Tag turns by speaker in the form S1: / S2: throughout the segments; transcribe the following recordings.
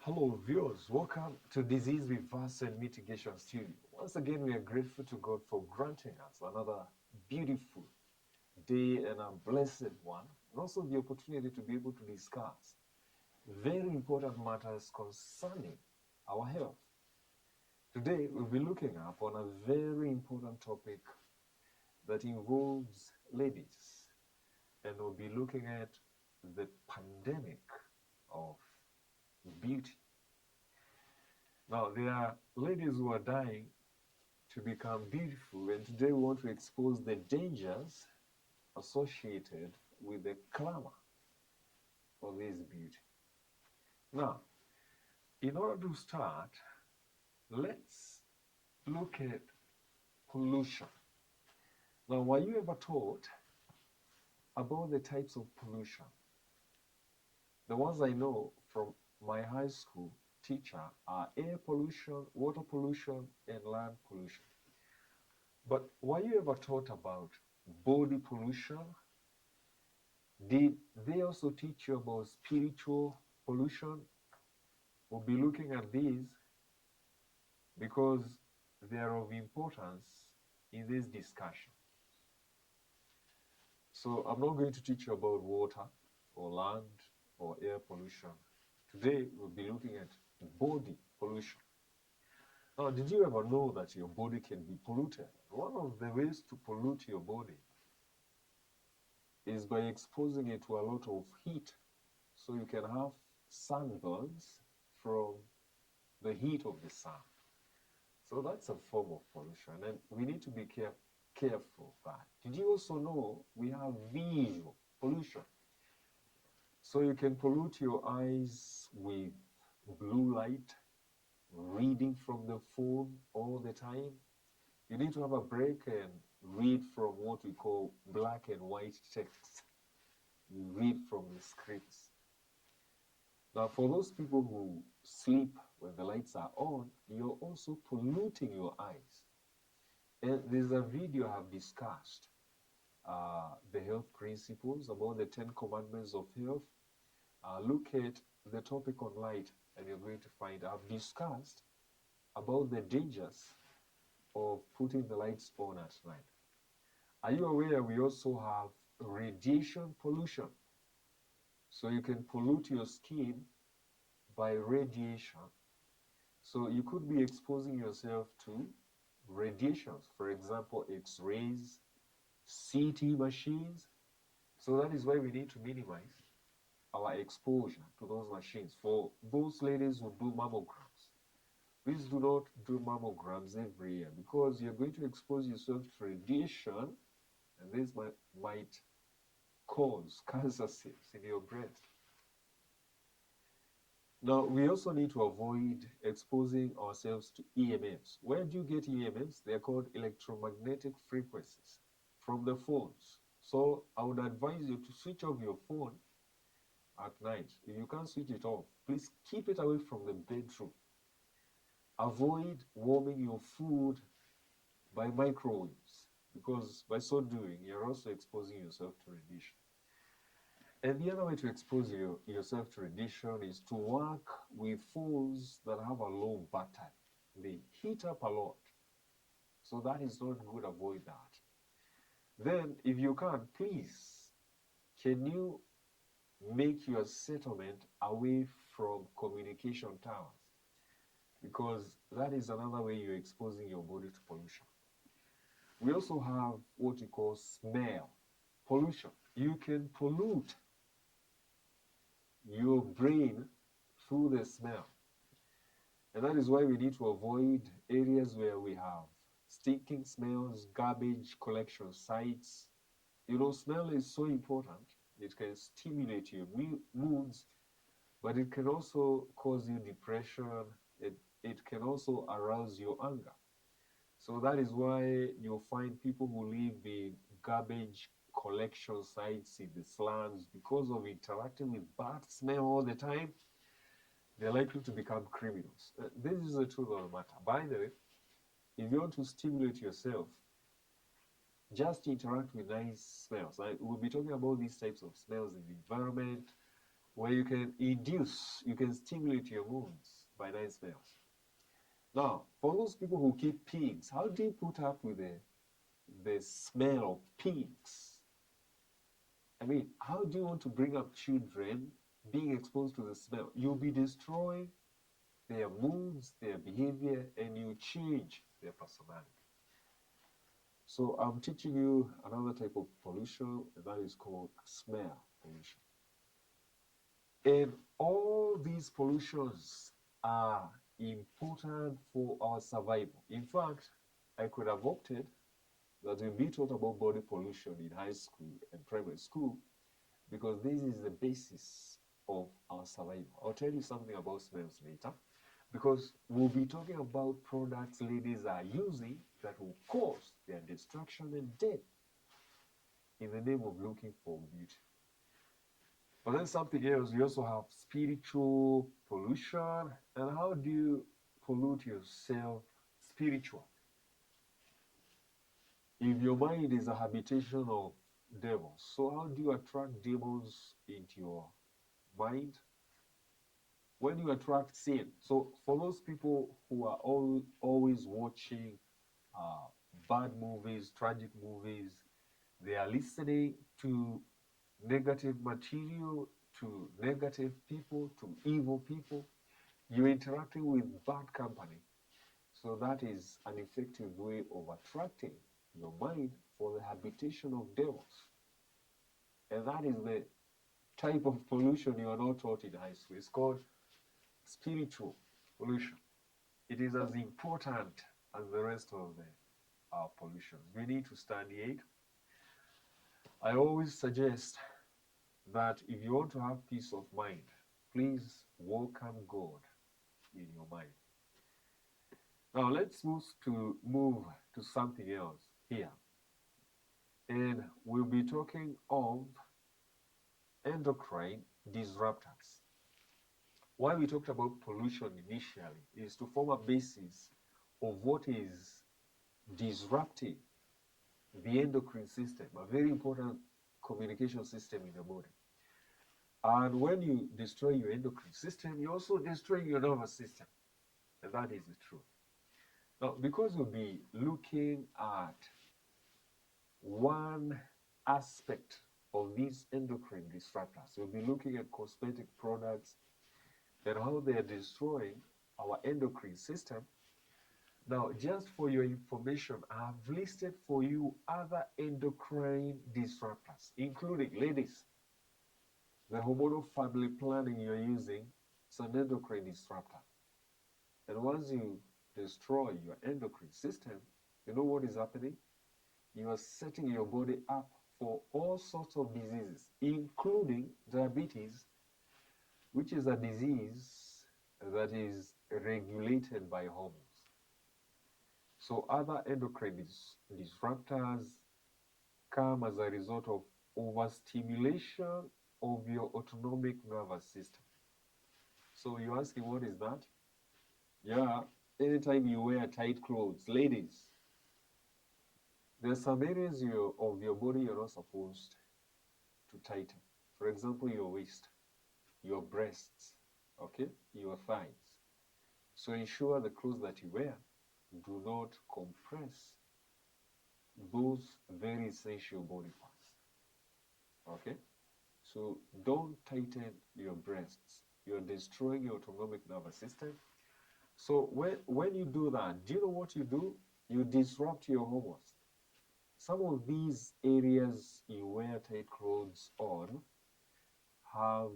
S1: Hello, viewers. Welcome to Disease Reversal and Mitigation Studio. Once again, we are grateful to God for granting us another beautiful day and a blessed one, and also the opportunity to be able to discuss very important matters concerning our health. Today, we'll be looking upon a very important topic that involves ladies, and we'll be looking at the pandemic of beauty. Now, there are ladies who are dying to become beautiful, and today we want to expose the dangers associated with the clamor for this beauty. Now, in order to start, let's look at pollution. Now, were you ever taught about the types of pollution? The ones I know from my high school teacher are air pollution, water pollution, and land pollution. But were you ever taught about body pollution? Did they also teach you about spiritual pollution? We'll be looking at these because they are of importance in this discussion. So I'm not going to teach you about water or land or air pollution. Today we'll be looking at body pollution. Now, did you ever know that your body can be polluted? One of the ways to pollute your body is by exposing it to a lot of heat. So you can have sunburns from the heat of the sun. So that's a form of pollution, and we need to be careful of that. Did you also know we have visual pollution? So you can pollute your eyes with blue light, reading from the phone all the time. You need to have a break and read from what we call black and white text. You read from the scripts. Now, for those people who sleep when the lights are on, you're also polluting your eyes. And there's a video I have discussed the health principles, about the 10 commandments of health. Look at the topic on light, and you're going to find I've discussed about the dangers of putting the lights on at night. Are you aware we also have radiation pollution? So you can pollute your skin by radiation. So you could be exposing yourself to radiations, for example, X-rays, CT machines. So that is why we need to minimize our exposure to those machines. For those ladies who do mammograms, please do not do mammograms every year, because you're going to expose yourself to radiation, and this might cause cancer cells in your breast. Now, we also need to avoid exposing ourselves to EMFs. Where do you get EMFs? They're called electromagnetic frequencies from the phones. So I would advise you to switch off your phone at night. If you can't switch it off, please keep it away from the bedroom. Avoid warming your food by microwaves, because by so doing, you're also exposing yourself to radiation. And the other way to expose yourself to radiation is to work with phones that have a low battery. They heat up a lot. So that is not good. Avoid that. Then, if you can, please, can you make your settlement away from communication towers? Because that is another way you're exposing your body to pollution. We also have what we call smell pollution. You can pollute your brain through the smell. And that is why we need to avoid areas where we have stinking smells, garbage collection sites. You know, smell is so important. It can stimulate your moods, but it can also cause you depression. It can also arouse your anger. So that is why you'll find people who live in garbage collection sites in the slums, because of interacting with bad smell all the time, they're likely to become criminals. This is the truth of the matter. By the way, if you want to stimulate yourself, just interact with nice smells. We'll be talking about these types of smells in the environment, where you can induce, you can stimulate your wounds by nice smells. Now, for those people who keep pigs, how do you put up with the smell of pigs? I mean, how do you want to bring up children being exposed to the smell? You'll be destroying their moods, their behavior, and you change their personality. So I'm teaching you another type of pollution, and that is called smell pollution. And all these pollutions are important for our survival. In fact, I could have opted that we'll be taught about body pollution in high school and primary school, because this is the basis of our survival. I'll tell you something about smells later, because we'll be talking about products ladies are using that will cause their destruction and death in the name of looking for beauty. But then something else, we also have spiritual pollution. And how do you pollute yourself spiritually? If your mind is a habitation of devils, so how do you attract demons into your mind? When you attract sin. So for those people who are always watching bad movies, tragic movies, they are listening to negative material, to negative people, to evil people, you're interacting with bad company. So that is an effective way of attracting your mind for the habitation of devils. And that is the type of pollution you are not taught in high school. It's called spiritual pollution. It is as important as the rest of the pollutions. We need to study it. I always suggest that if you want to have peace of mind, please welcome God in your mind. Now let's move to something else here. And we'll be talking of endocrine disruptors. Why we talked about pollution initially is to form a basis of what is disrupting the endocrine system, a very important communication system in the body. And when you destroy your endocrine system, you also destroy your nervous system. And that is the truth. Now, because we'll be looking at one aspect of these endocrine disruptors, we'll be looking at cosmetic products and how they are destroying our endocrine system. Now, just for your information, I have listed for you other endocrine disruptors, including, ladies, the hormonal family planning you're using is an endocrine disruptor. And once you destroy your endocrine system, you know what is happening? You are setting your body up for all sorts of diseases, including diabetes, which is a disease that is regulated by hormones. So other endocrine disruptors come as a result of overstimulation of your autonomic nervous system. So you're asking, what is that? Yeah, anytime you wear tight clothes, ladies, there's some areas of your body you're not supposed to tighten. For example, your waist, your breasts, okay, your thighs. So ensure the clothes that you wear do not compress those very essential body parts, okay? So don't tighten your breasts. You're destroying your autonomic nervous system. So when you do that, do you know what you do? You disrupt your hormones. Some of these areas you wear tight clothes on have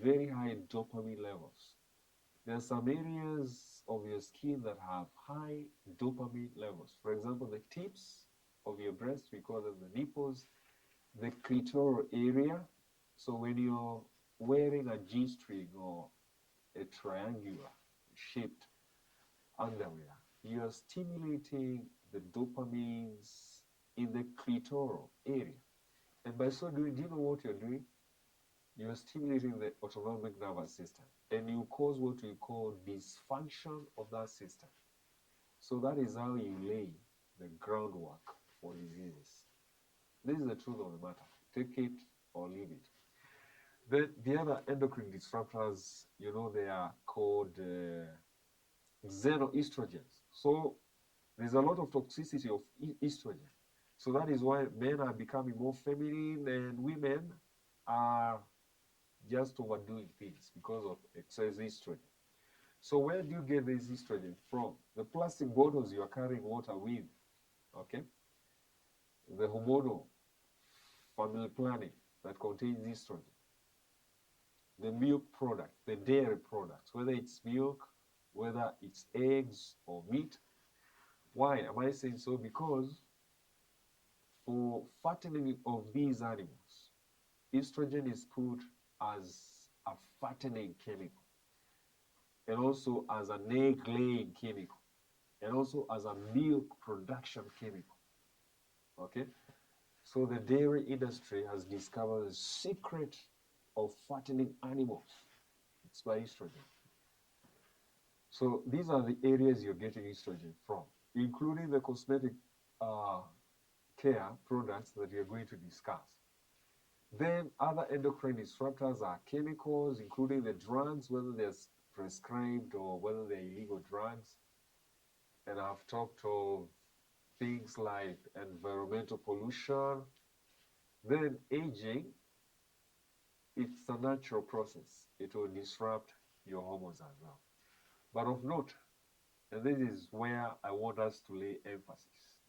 S1: very high dopamine levels. There are some areas of your skin that have high dopamine levels. For example, the tips of your breast, we call them the nipples, the clitoral area. So when you're wearing a G-string or a triangular shaped underwear, you're stimulating the dopamines in the clitoral area. And by so doing, do you know what you're doing? You're stimulating the autonomic nervous system, and you cause what we call dysfunction of that system. So that is how you lay the groundwork for diseases. This is the truth of the matter. Take it or leave it. Then the other endocrine disruptors, you know, they are called xenoestrogens. So there's a lot of toxicity of estrogen. So that is why men are becoming more feminine and women are just overdoing things because of excess estrogen. So where do you get this estrogen from? The plastic bottles you are carrying water with, okay? The hormonal family planning that contains estrogen. The milk product, the dairy products, whether it's milk, whether it's eggs or meat. Why am I saying so? Because for fattening of these animals, estrogen is put as a fattening chemical, and also as an egg-laying chemical, and also as a milk production chemical. Okay? So the dairy industry has discovered the secret of fattening animals. It's by estrogen. So these are the areas you're getting estrogen from, including the cosmetic care products that we are going to discuss. Then other endocrine disruptors are chemicals, including the drugs, whether they're prescribed or whether they're illegal drugs. And I've talked of things like environmental pollution. Then aging, it's a natural process. It will disrupt your hormones as well. But of note, and this is where I want us to lay emphasis,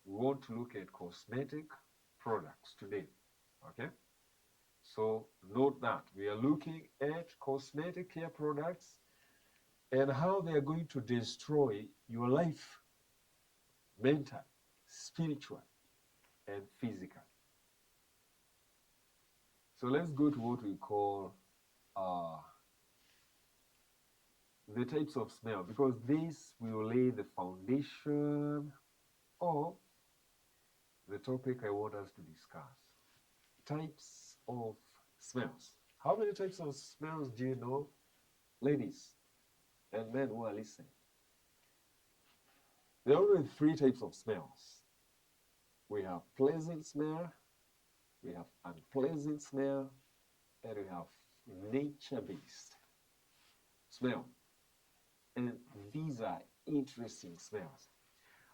S1: we want to look at cosmetic products today, okay? So note that we are looking at cosmetic care products and how they are going to destroy your life, mental, spiritual, and physical. So let's go to what we call the types of smell, because this will lay the foundation of the topic I want us to discuss. Types of smells. How many types of smells do you know, ladies and men who are listening? There are only 3 types of smells. We have pleasant smell, we have unpleasant smell, and we have nature-based smell. And these are interesting smells.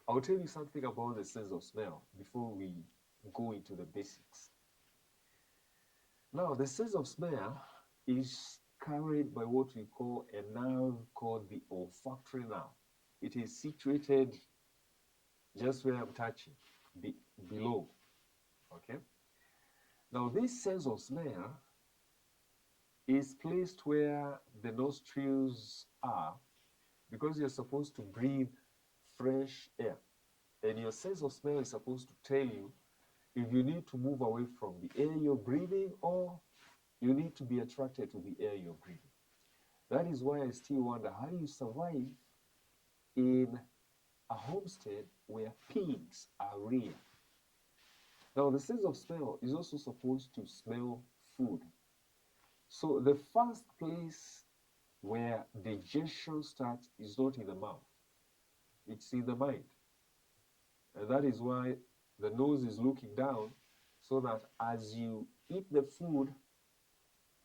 S1: I'll tell you something about the sense of smell before we go into the basics. Now, the sense of smell is carried by what we call a nerve called the olfactory nerve. It is situated just where I'm touching, below, okay? Now, this sense of smell is placed where the nostrils are, because you're supposed to breathe fresh air. And your sense of smell is supposed to tell you if you need to move away from the air you're breathing or you need to be attracted to the air you're breathing. That is why I still wonder, how do you survive in a homestead where pigs are reared? Now, the sense of smell is also supposed to smell food. So the first place where digestion starts is not in the mouth, it's in the mind. And that is why the nose is looking down, so that as you eat the food,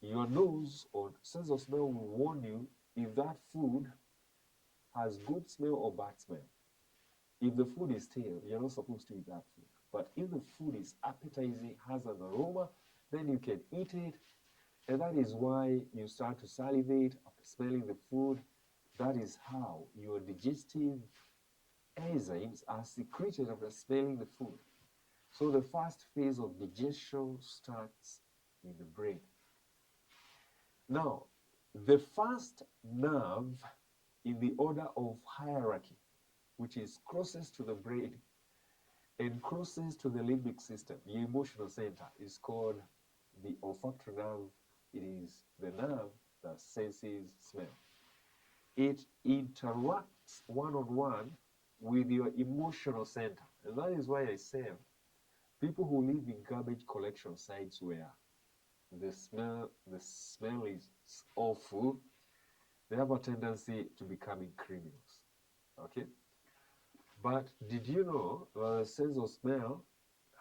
S1: your nose or sense of smell will warn you if that food has good smell or bad smell. If the food is stale, you're not supposed to eat that food. But if the food is appetizing, has an aroma, then you can eat it. And that is why you start to salivate after smelling the food. That is how your digestive enzymes are secreted after smelling the food. So the first phase of digestion starts in the brain. Now, the first nerve in the order of hierarchy, which is closest to the brain and closest to the limbic system, the emotional center, is called the olfactory nerve. It is the nerve that senses smell. It interacts one-on-one with your emotional center. And that is why I say people who live in garbage collection sites where the smell is awful, they have a tendency to becoming criminals. Okay? But did you know that the sense of smell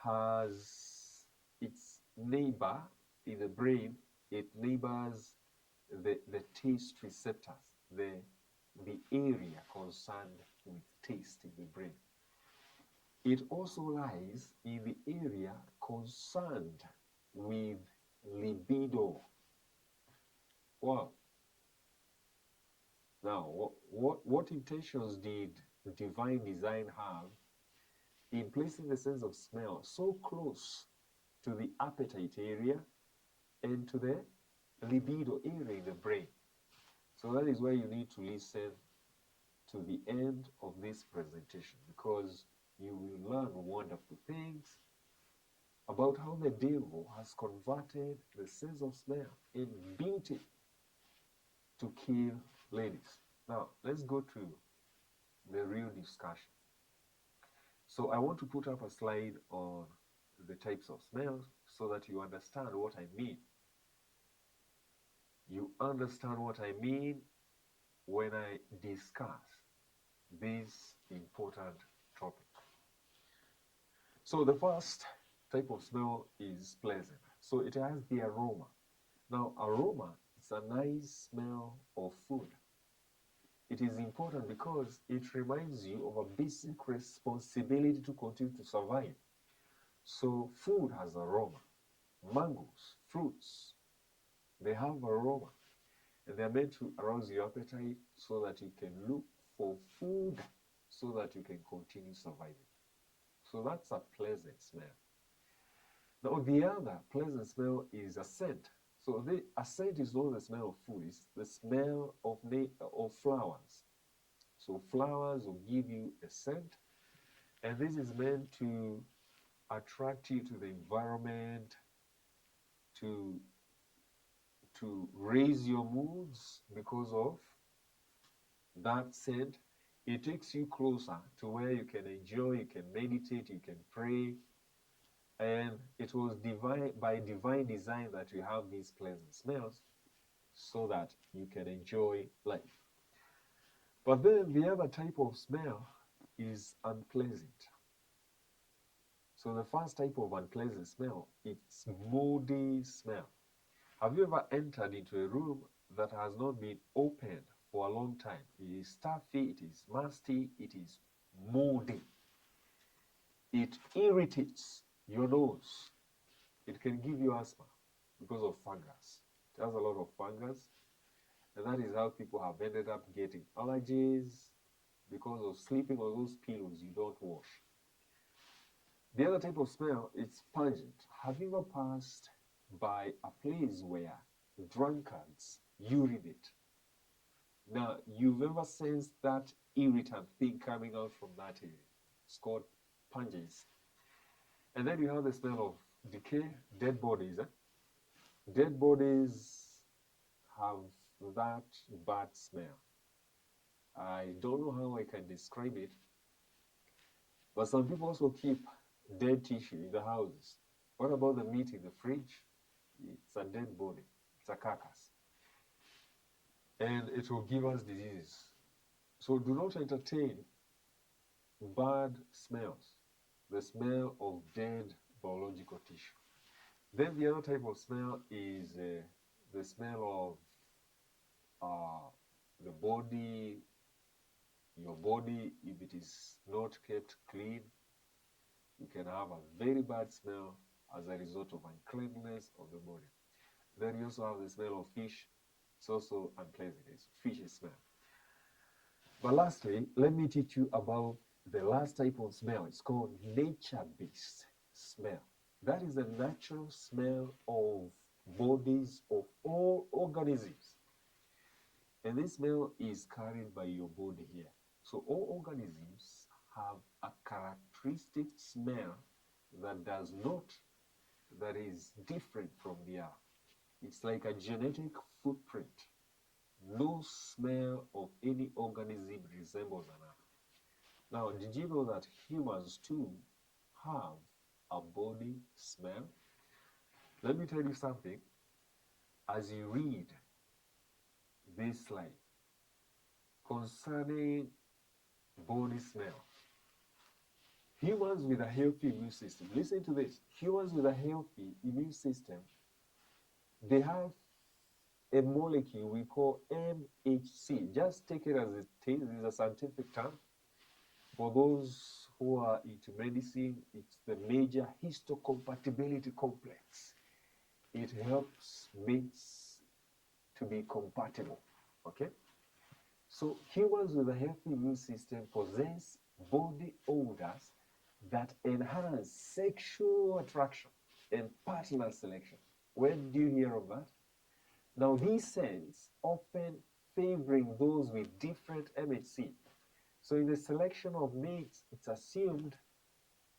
S1: has its neighbor in the brain, it neighbors the taste receptors, the area concerned with taste in the brain. It also lies in the area concerned with libido. Wow. Now, what intentions did divine design have in placing the sense of smell so close to the appetite area and to the libido area in the brain? So that is why you need to listen to the end of this presentation, because you will learn wonderful things about how the devil has converted the sense of smell and beauty to kill ladies. Now, let's go to the real discussion. So I want to put up a slide on the types of smells so that you understand what I mean. You understand what I mean when I discuss this important topic. So the first type of smell is pleasant. So it has the aroma. Now, aroma is a nice smell of food. It is important because it reminds you of a basic responsibility to continue to survive. So food has aroma. Mangoes, fruits, they have aroma. And they are meant to arouse your appetite so that you can look for food so that you can continue surviving. So that's a pleasant smell. Now, the other pleasant smell is a scent. So a scent is not the smell of food, it's the smell of flowers. So flowers will give you a scent, and this is meant to attract you to the environment, to raise your moods because of that scent. It takes you closer to where you can enjoy, you can meditate, you can pray. And it was by divine design that you have these pleasant smells so that you can enjoy life. But then the other type of smell is unpleasant. So the first type of unpleasant smell, it's moldy smell. Have you ever entered into a room that has not been opened for a long time? It is stuffy, it is musty, it is moldy. It irritates your nose. It can give you asthma because of fungus. It has a lot of fungus, and that is how people have ended up getting allergies because of sleeping on those pillows you don't wash. The other type of smell is pungent. Have you ever passed by a place where drunkards urinate? Now, you've ever sensed that irritant thing coming out from that area? It's called pungency. And then you have the smell of decay, dead bodies. Dead bodies have that bad smell. I don't know how I can describe it, but some people also keep dead tissue in the houses. What about the meat in the fridge? It's a dead body. It's a carcass. And it will give us diseases. So do not entertain bad smells. The smell of dead biological tissue. Then the other type of smell is the smell of the body, your body. If it is not kept clean, you can have a very bad smell as a result of uncleanness of the body. Then you also have the smell of fish. It's also unpleasant. It's fishy smell. But lastly, let me teach you about the last type of smell. It's called nature-based smell. That is the natural smell of bodies of all organisms. And this smell is carried by your body here. So all organisms have a characteristic smell that is different from the other. It's like a genetic footprint. No smell of any organism resembles another. Now, did you know that humans too have a body smell? Let me tell you something. As you read this slide concerning body smell, humans with a healthy immune system, listen to this. Humans with a healthy immune system, they have a molecule we call MHC. Just take it as it is. It's a scientific term. For those who are into medicine, it's the major histocompatibility complex. It helps mates to be compatible. Okay? So humans with a healthy immune system possess body odors that enhance sexual attraction and partner selection. When do you hear of that? Now, these scents often favoring those with different MHC. So in the selection of mates, it's assumed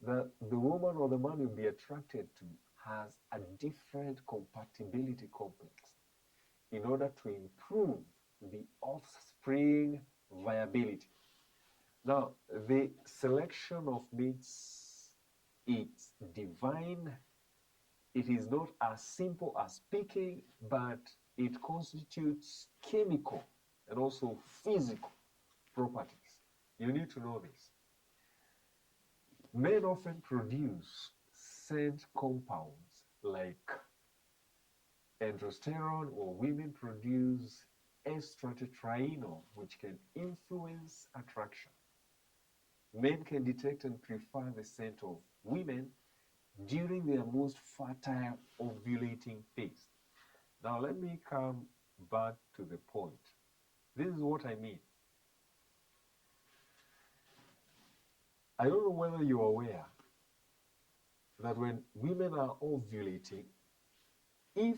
S1: that the woman or the man you'll be attracted to has a different compatibility complex in order to improve the offspring viability. Now, the selection of mates, it's divine. It is not as simple as picking, but it constitutes chemical and also physical properties. You need to know this. Men often produce scent compounds like androsterone, or women produce estratetraenol, which can influence attraction. Men can detect and prefer the scent of women during their most fertile ovulating phase. Now, let me come back to the point. This is what I mean. I don't know whether you're aware that when women are ovulating, if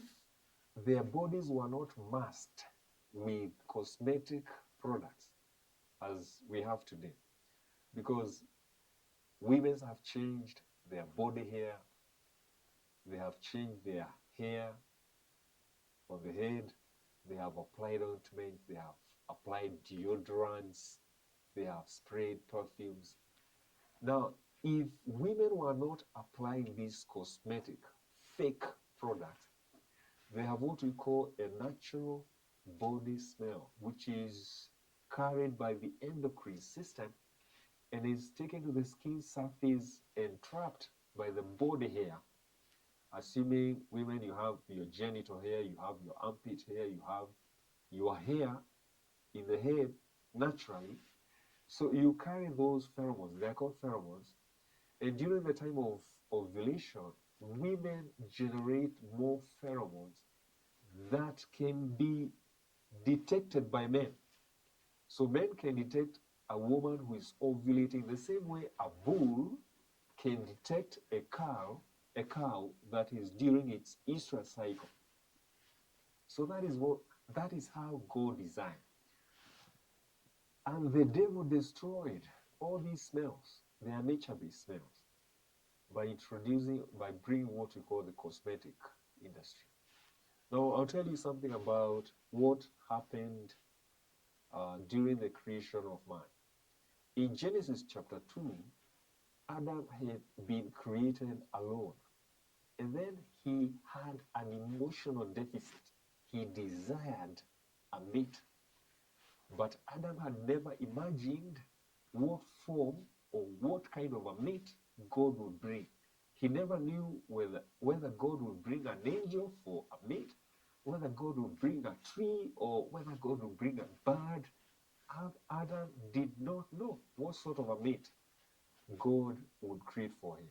S1: their bodies were not masked with cosmetic products as we have today, because women have changed their body hair, they have changed their hair on the head, they have applied ointment, they have applied deodorants, they have sprayed perfumes. Now, if women were not applying these cosmetic fake products, they have what we call a natural body smell, which is carried by the endocrine system and is taken to the skin surface and trapped by the body hair. Assuming women, you have your genital hair, you have your armpit hair, you have your hair in the head naturally. So you carry those pheromones, they're called pheromones, and during the time of ovulation, women generate more pheromones that can be detected by men. So men can detect a woman who is ovulating the same way a bull can detect a cow that is during its estrous cycle. So that is how God designed. And the devil destroyed all these smells. They are nature-based smells by bringing what we call the cosmetic industry. Now, I'll tell you something about what happened during the creation of man. In Genesis chapter 2, Adam had been created alone. And then he had an emotional deficit. He desired a mate. But Adam had never imagined what form or what kind of a mate God would bring. He never knew whether God would bring an angel for a mate, whether God would bring a tree, or whether God would bring a bird. Adam did not know what sort of a mate God would create for him.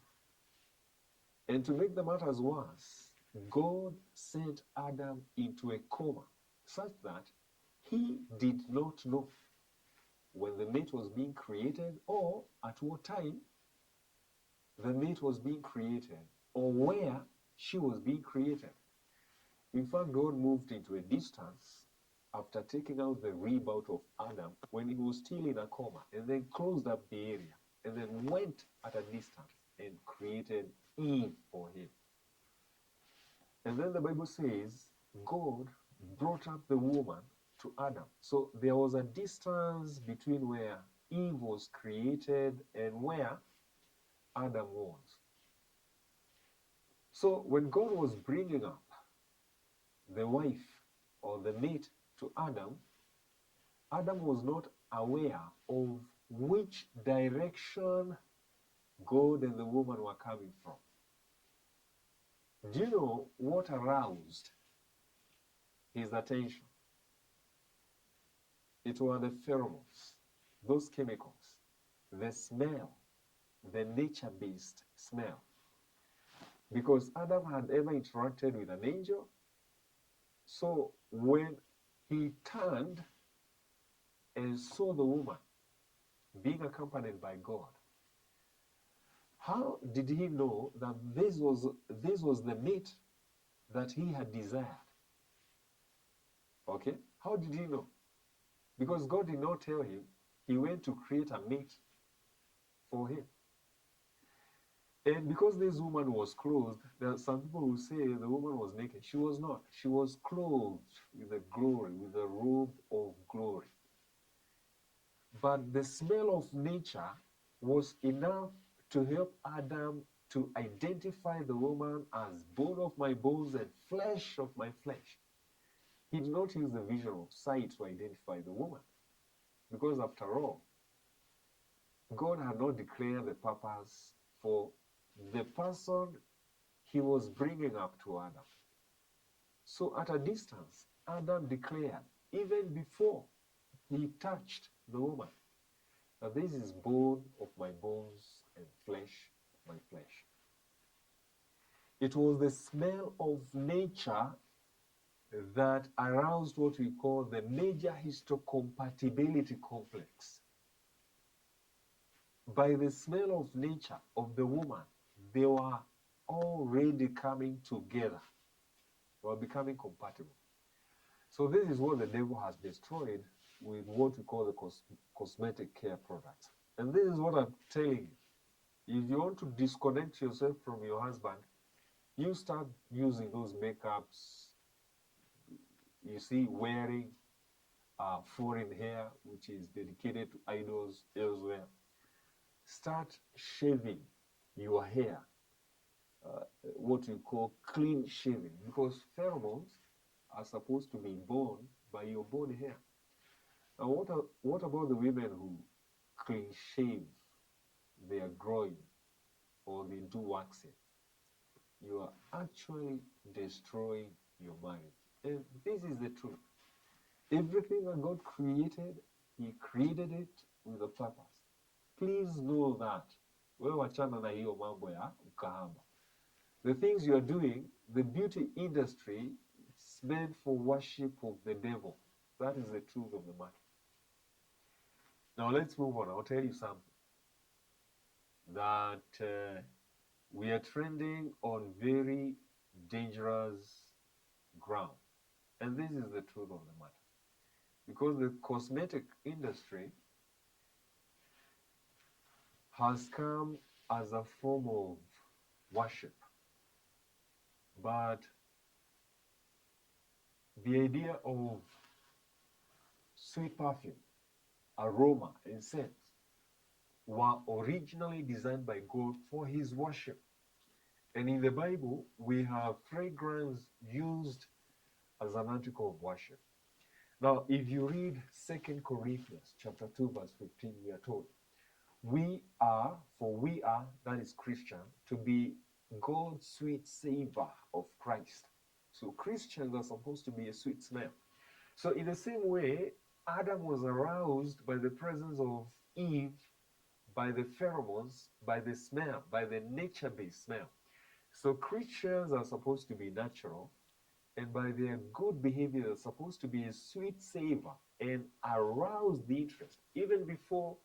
S1: And to make the matters worse, God sent Adam into a coma, such that he did not know when the mate was being created, or at what time the mate was being created, or where she was being created. In fact, God moved into a distance after taking out the rib out of Adam when he was still in a coma, and then closed up the area, and then went at a distance and created Eve for him. And then the Bible says God brought up the woman to Adam. So there was a distance between where Eve was created and where Adam was. So when God was bringing up the wife or the mate to Adam, Adam was not aware of which direction God and the woman were coming from. Do you know what aroused his attention. It were the pheromones, those chemicals, the smell, the nature-based smell. Because Adam had ever interacted with an angel, so when he turned and saw the woman being accompanied by God, how did he know that this was the mate that he had desired? Okay? How did he know? Because God did not tell him. He went to create a mate for him. And because this woman was clothed, there are some people who say the woman was naked. She was not. She was clothed with the glory, with the robe of glory. But the smell of nature was enough to help Adam to identify the woman as bone of my bones and flesh of my flesh. He did not use the vision of sight to identify the woman. Because after all, God had not declared the purpose for the person he was bringing up to Adam. So at a distance, Adam declared, even before he touched the woman, that this is bone of my bones and flesh of my flesh. It was the smell of nature that aroused what we call the major histocompatibility complex. By the smell of nature of the woman, they were already coming together. They were becoming compatible. So this is what the devil has destroyed with what we call the cosmetic care products. And this is what I'm telling you. If you want to disconnect yourself from your husband, you start using those makeups, you see, wearing foreign hair, which is dedicated to idols elsewhere. Start shaving your hair, what we call clean shaving, because pheromones are supposed to be born by your body hair. Now, what about the women who clean shave their groin or they do waxing? You are actually destroying your marriage. And this is the truth. Everything that God created, He created it with a purpose. Please know that. Wewe wachana na hiyo mambo ya ukahaba. The things you are doing, the beauty industry, it's meant for worship of the devil. That is the truth of the matter. Now let's move on. I'll tell you something. That we are trending on very dangerous ground. And this is the truth of the matter. Because the cosmetic industry has come as a form of worship. But the idea of sweet perfume, aroma, and scent were originally designed by God for His worship. And in the Bible, we have fragrance used as an article of worship. Now, if you read 2 Corinthians chapter 2, verse 15, we are told, we are, that is Christian, to be God's sweet savor of Christ. So Christians are supposed to be a sweet smell. So in the same way, Adam was aroused by the presence of Eve, by the pheromones, by the smell, by the nature-based smell. So Christians are supposed to be natural, and by their good behavior, they're supposed to be a sweet savor and arouse the interest. Even before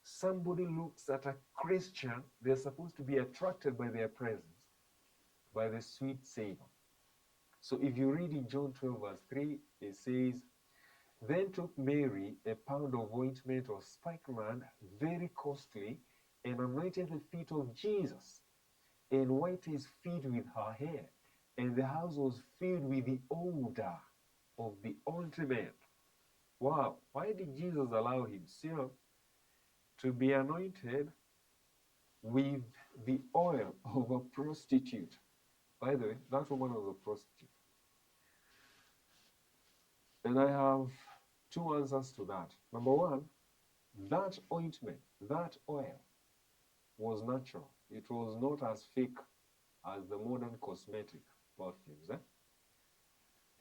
S1: somebody looks at a Christian, they're supposed to be attracted by their presence, by the sweet savor. So if you read in John 12, verse 3, it says, then took Mary a pound of ointment of spikenard, very costly, and anointed the feet of Jesus, and wiped his feet with her hair. And the house was filled with the odor of the ointment. Wow, why did Jesus allow himself to be anointed with the oil of a prostitute? By the way, that woman was a prostitute. And I have two answers to that. Number one, that ointment, that oil was natural. It was not as fake as the modern cosmetic perfumes.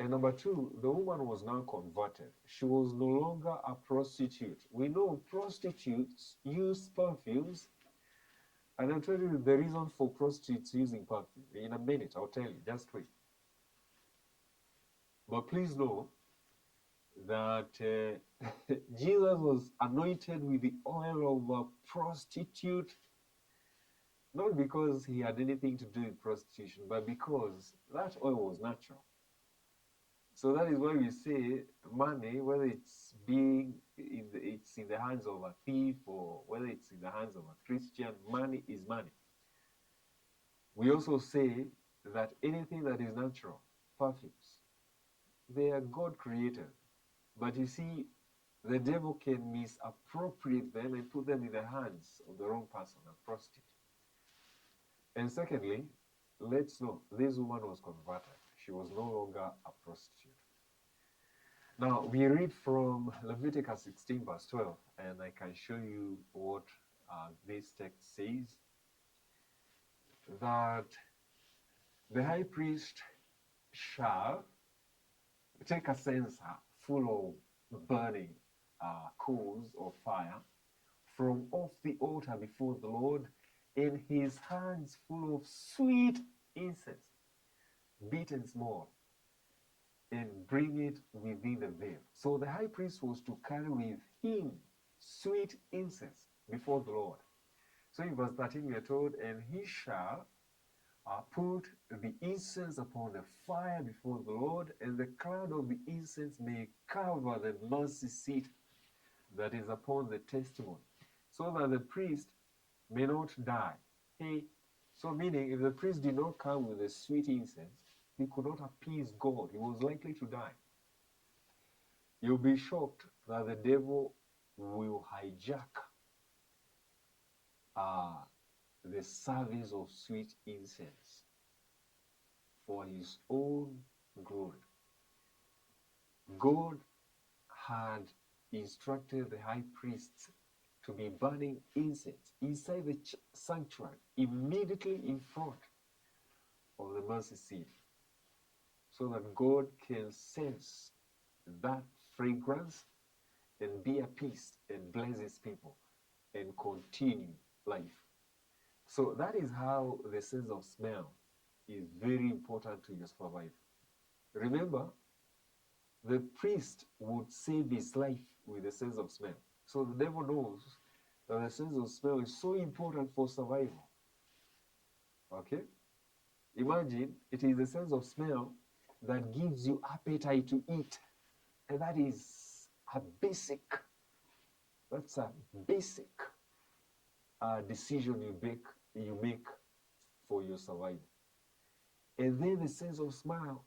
S1: And number two, the woman was now converted. She was no longer a prostitute. We know prostitutes use perfumes, and I'll tell you the reason for prostitutes using perfume. In a minute, I'll tell you. Just wait. But please know that Jesus was anointed with the oil of a prostitute, not because he had anything to do with prostitution, but because that oil was natural. So that is why we say money, whether it's in the hands of a thief or whether it's in the hands of a Christian, money is money. We also say that anything that is natural, perfumes, they are God created. But you see, the devil can misappropriate them and put them in the hands of the wrong person, a prostitute. And secondly, let's know, this woman was converted. She was no longer a prostitute. Now, we read from Leviticus 16 verse 12, and I can show you what this text says, that the high priest shall take a censer full of burning coals of fire from off the altar before the Lord, in his hands full of sweet incense, beaten small, and bring it within the veil. So the high priest was to carry with him sweet incense before the Lord. So in verse 13 we are told, and he shall put the incense upon the fire before the Lord, and the cloud of the incense may cover the mercy seat that is upon the testimony, so that the priest may not die. Hey, so meaning if the priest did not come with the sweet incense, he could not appease God. He was likely to die. You'll be shocked that the devil will hijack the service of sweet incense for his own glory. God had instructed the high priests to be burning incense inside the sanctuary, immediately in front of the mercy seat, so that God can sense that fragrance and be appeased and bless his people and continue life. So that is how the sense of smell is very important to your survival. Remember, the priest would save his life with the sense of smell. So the devil knows that the sense of smell is so important for survival. Okay? Imagine it is the sense of smell that gives you appetite to eat. And that is a basic, that's a basic decision you make for your survival. And then the sense of smell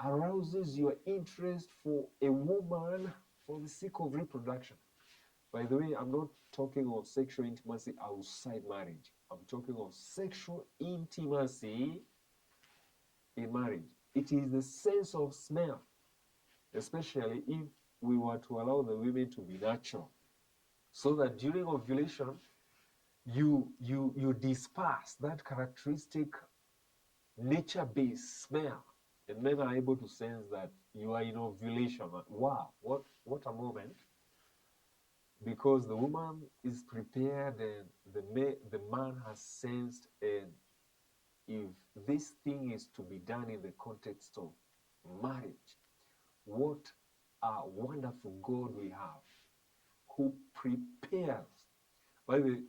S1: arouses your interest for a woman for the sake of reproduction. By the way, I'm not talking of sexual intimacy outside marriage. I'm talking of sexual intimacy in marriage. It is the sense of smell, especially if we were to allow the women to be natural, so that during ovulation, you disperse that characteristic nature-based smell, and men are able to sense that you are in ovulation. Wow, what a moment! Because the woman is prepared and the man has sensed, and if this thing is to be done in the context of marriage, what a wonderful God we have, who prepares. By the way,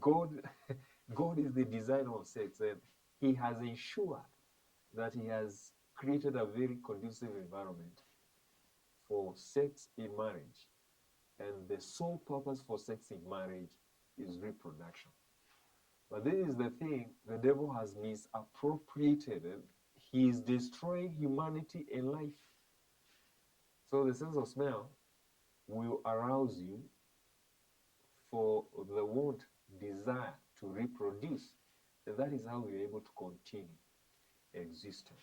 S1: God is the designer of sex, and he has ensured that he has created a very conducive environment for sex in marriage. And the sole purpose for sex in marriage is reproduction. But this is the thing, the devil has misappropriated, and he is destroying humanity and life. So the sense of smell will arouse you for the want, desire to reproduce. And that is how we're able to continue existence.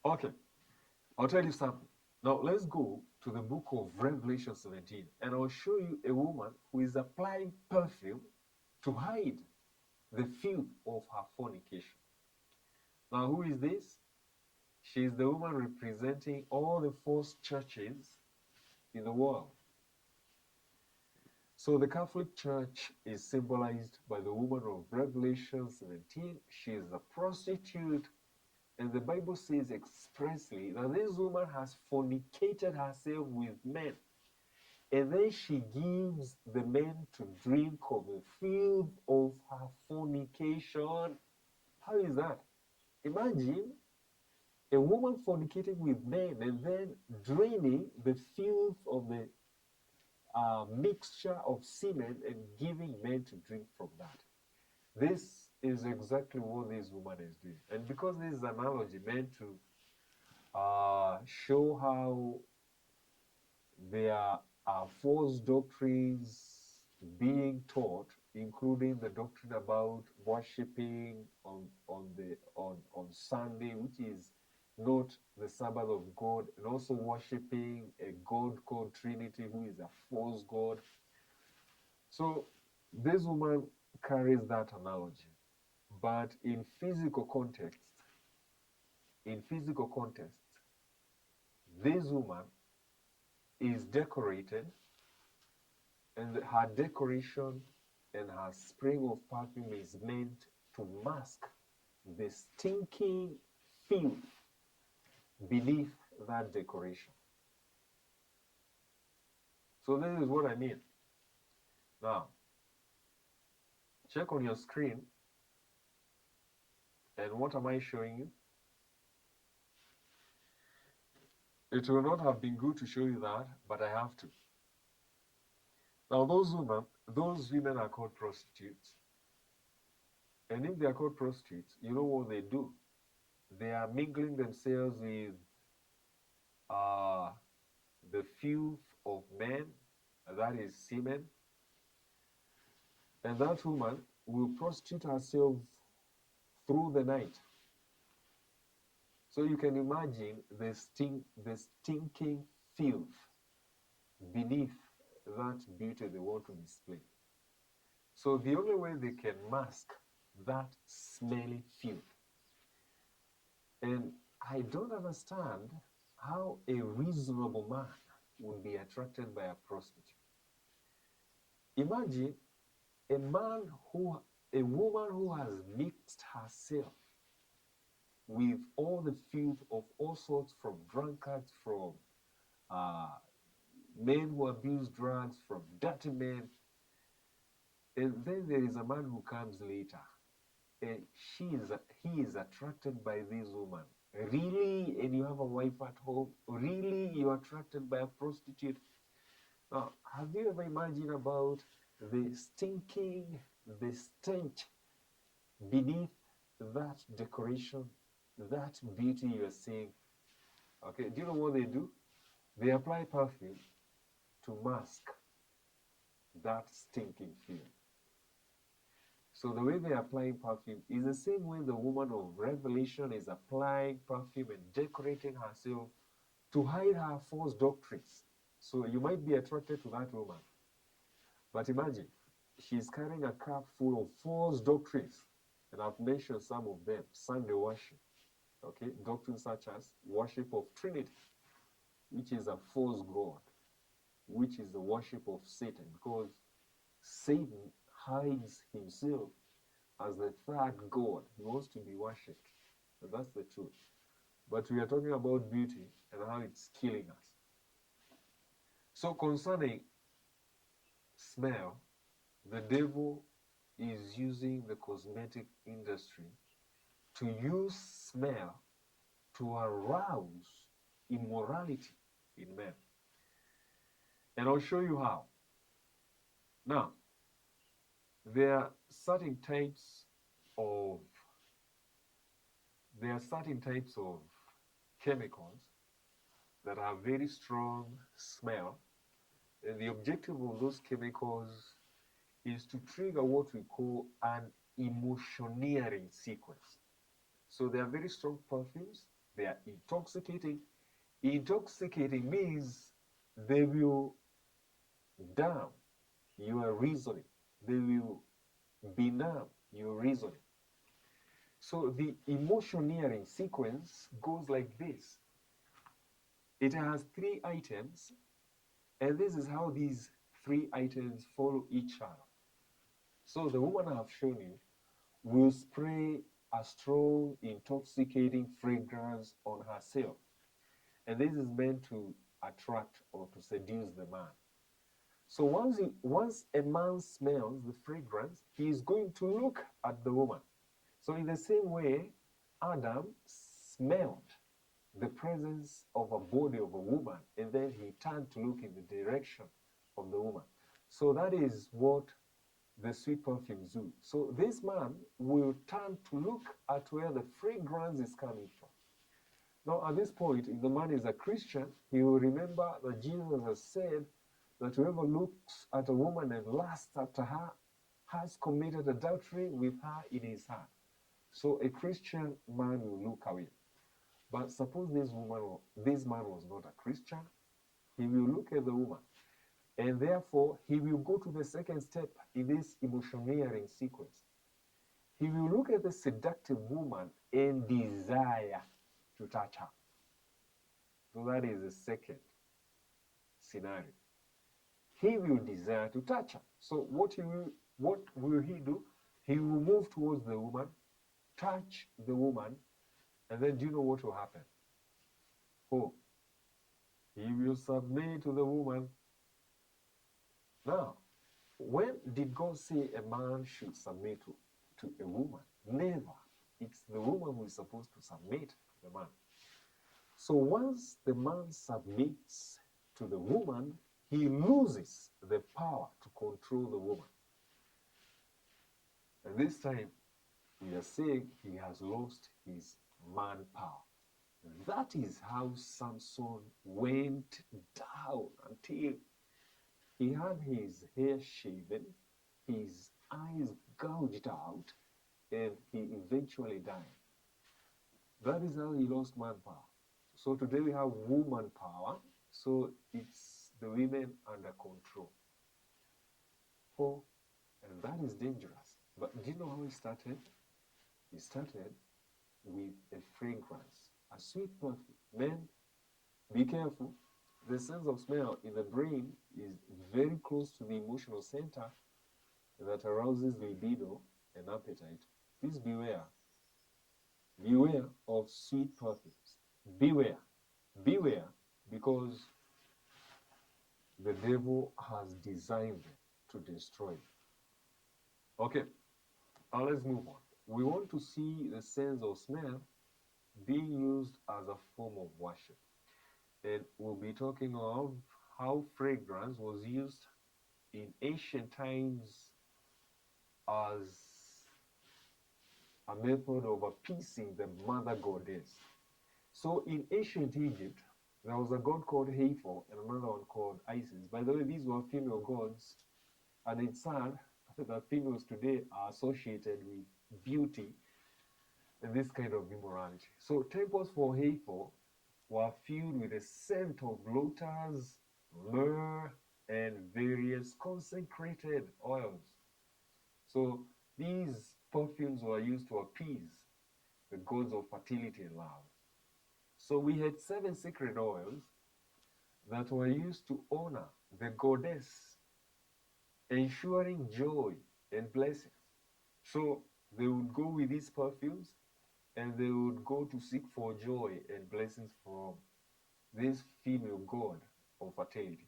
S1: Okay, I'll tell you something. Now let's go to the book of Revelation 17, and I'll show you a woman who is applying perfume to hide the filth of her fornication. Now, who is this? She is the woman representing all the false churches in the world. So the Catholic Church is symbolized by the woman of Revelation 17. She is a prostitute, and the Bible says expressly that this woman has fornicated herself with men. And then she gives the men to drink of the filth of her fornication. How is that? Imagine a woman fornicating with men and then draining the filth of the mixture of semen and giving men to drink from that. This is exactly what this woman is doing. And because this is an analogy meant to show how there are false doctrines being taught, including the doctrine about worshiping on Sunday, which is not the Sabbath of God, and also worshiping a God called Trinity, who is a false God. So this woman carries that analogy, but in physical context, this woman is decorated, and her decoration and her spray of perfume is meant to mask the stinking filth beneath that decoration. So this is what I mean. Now, check on your screen, and what am I showing you? It will not have been good to show you that, but I have to. Now, those women are called prostitutes. And if they are called prostitutes, you know what they do? They are mingling themselves with the filth of men, that is semen. And that woman will prostitute herself through the night. So you can imagine the stinking filth beneath that beauty they want to display. So the only way they can mask that smelly filth. And I don't understand how a reasonable man would be attracted by a prostitute. Imagine a woman who has mixed herself with all the filth of all sorts, from drunkards, from men who abuse drugs, from dirty men. And then there is a man who comes later, and he is attracted by this woman. Really? And you have a wife at home? Really? You're attracted by a prostitute? Now, have you ever imagined about the stench beneath that decoration, that beauty you're seeing? Okay, do you know what they do? They apply perfume to mask that stinking feeling. So the way they are applying perfume is the same way the woman of Revelation is applying perfume and decorating herself to hide her false doctrines. So you might be attracted to that woman. But imagine, she's carrying a cup full of false doctrines. And I've mentioned some of them. Sunday worship. Okay, doctrines such as worship of Trinity, which is a false god, which is the worship of Satan, because Satan hides himself as the third god. He wants to be worshipped. And that's the truth. But we are talking about beauty and how it's killing us. So concerning smell, the devil is using the cosmetic industry to use smell to arouse immorality in men. And I'll show you how. Now, there are certain types of chemicals that have very strong smell, and the objective of those chemicals is to trigger what we call an emotioneering sequence. So they are very strong perfumes. They are intoxicating. Intoxicating means they will damn your reasoning. They will benumb your reasoning. So the emotioneering sequence goes like this. It has 3 items, and this is how these 3 items follow each other. So the woman I have shown you will spray a strong, intoxicating fragrance on herself. And this is meant to attract or to seduce the man. So once a man smells the fragrance, he is going to look at the woman. So in the same way, Adam smelled the presence of a body of a woman, and then he turned to look in the direction of the woman. So that is what the sweet perfumes do. So this man will turn to look at where the fragrance is coming from. Now, at this point, if the man is a Christian, he will remember that Jesus has said that whoever looks at a woman and lusts after her has committed adultery with her in his heart. So a Christian man will look away. But suppose this man was not a Christian, he will look at the woman, and therefore he will go to the second step in this emotioneering sequence. He will look at the seductive woman and desire to touch her. So that is the second scenario. He will desire to touch her. So what will he do? He will move towards the woman, touch the woman, and then do you know what will happen? Oh, he will submit to the woman. Now, when did God say a man should submit to a woman? Never. It's the woman who is supposed to submit to the man. So once the man submits to the woman, he loses the power to control the woman. And this time, we are saying he has lost his manpower. That is how Samson went down until he had his hair shaven, his eyes gouged out, and he eventually died. That is how he lost manpower. So today we have woman power, so it's the women under control. Oh, and that is dangerous. But do you know how it started? It started with a fragrance, a sweet perfume. Men, be careful. The sense of smell in the brain is very close to the emotional center that arouses libido and appetite. Please beware. Beware of sweet perfumes. Beware. Beware, because the devil has designed them to destroy you. Okay, now let's move on. We want to see the sense of smell being used as a form of worship. And we'll be talking of how fragrance was used in ancient times as a method of appeasing the mother goddess. So in ancient Egypt, there was a god called Hathor and another one called Isis. By the way, these were female gods, and it's sad that females today are associated with beauty and this kind of immorality. So temples for Hathor were filled with a scent of lotus, myrrh, and various consecrated oils. So these perfumes were used to appease the gods of fertility and love. So we had 7 sacred oils that were used to honor the goddess, ensuring joy and blessings. So they would go with these perfumes and they would go to seek for joy and blessings from this female god of fertility,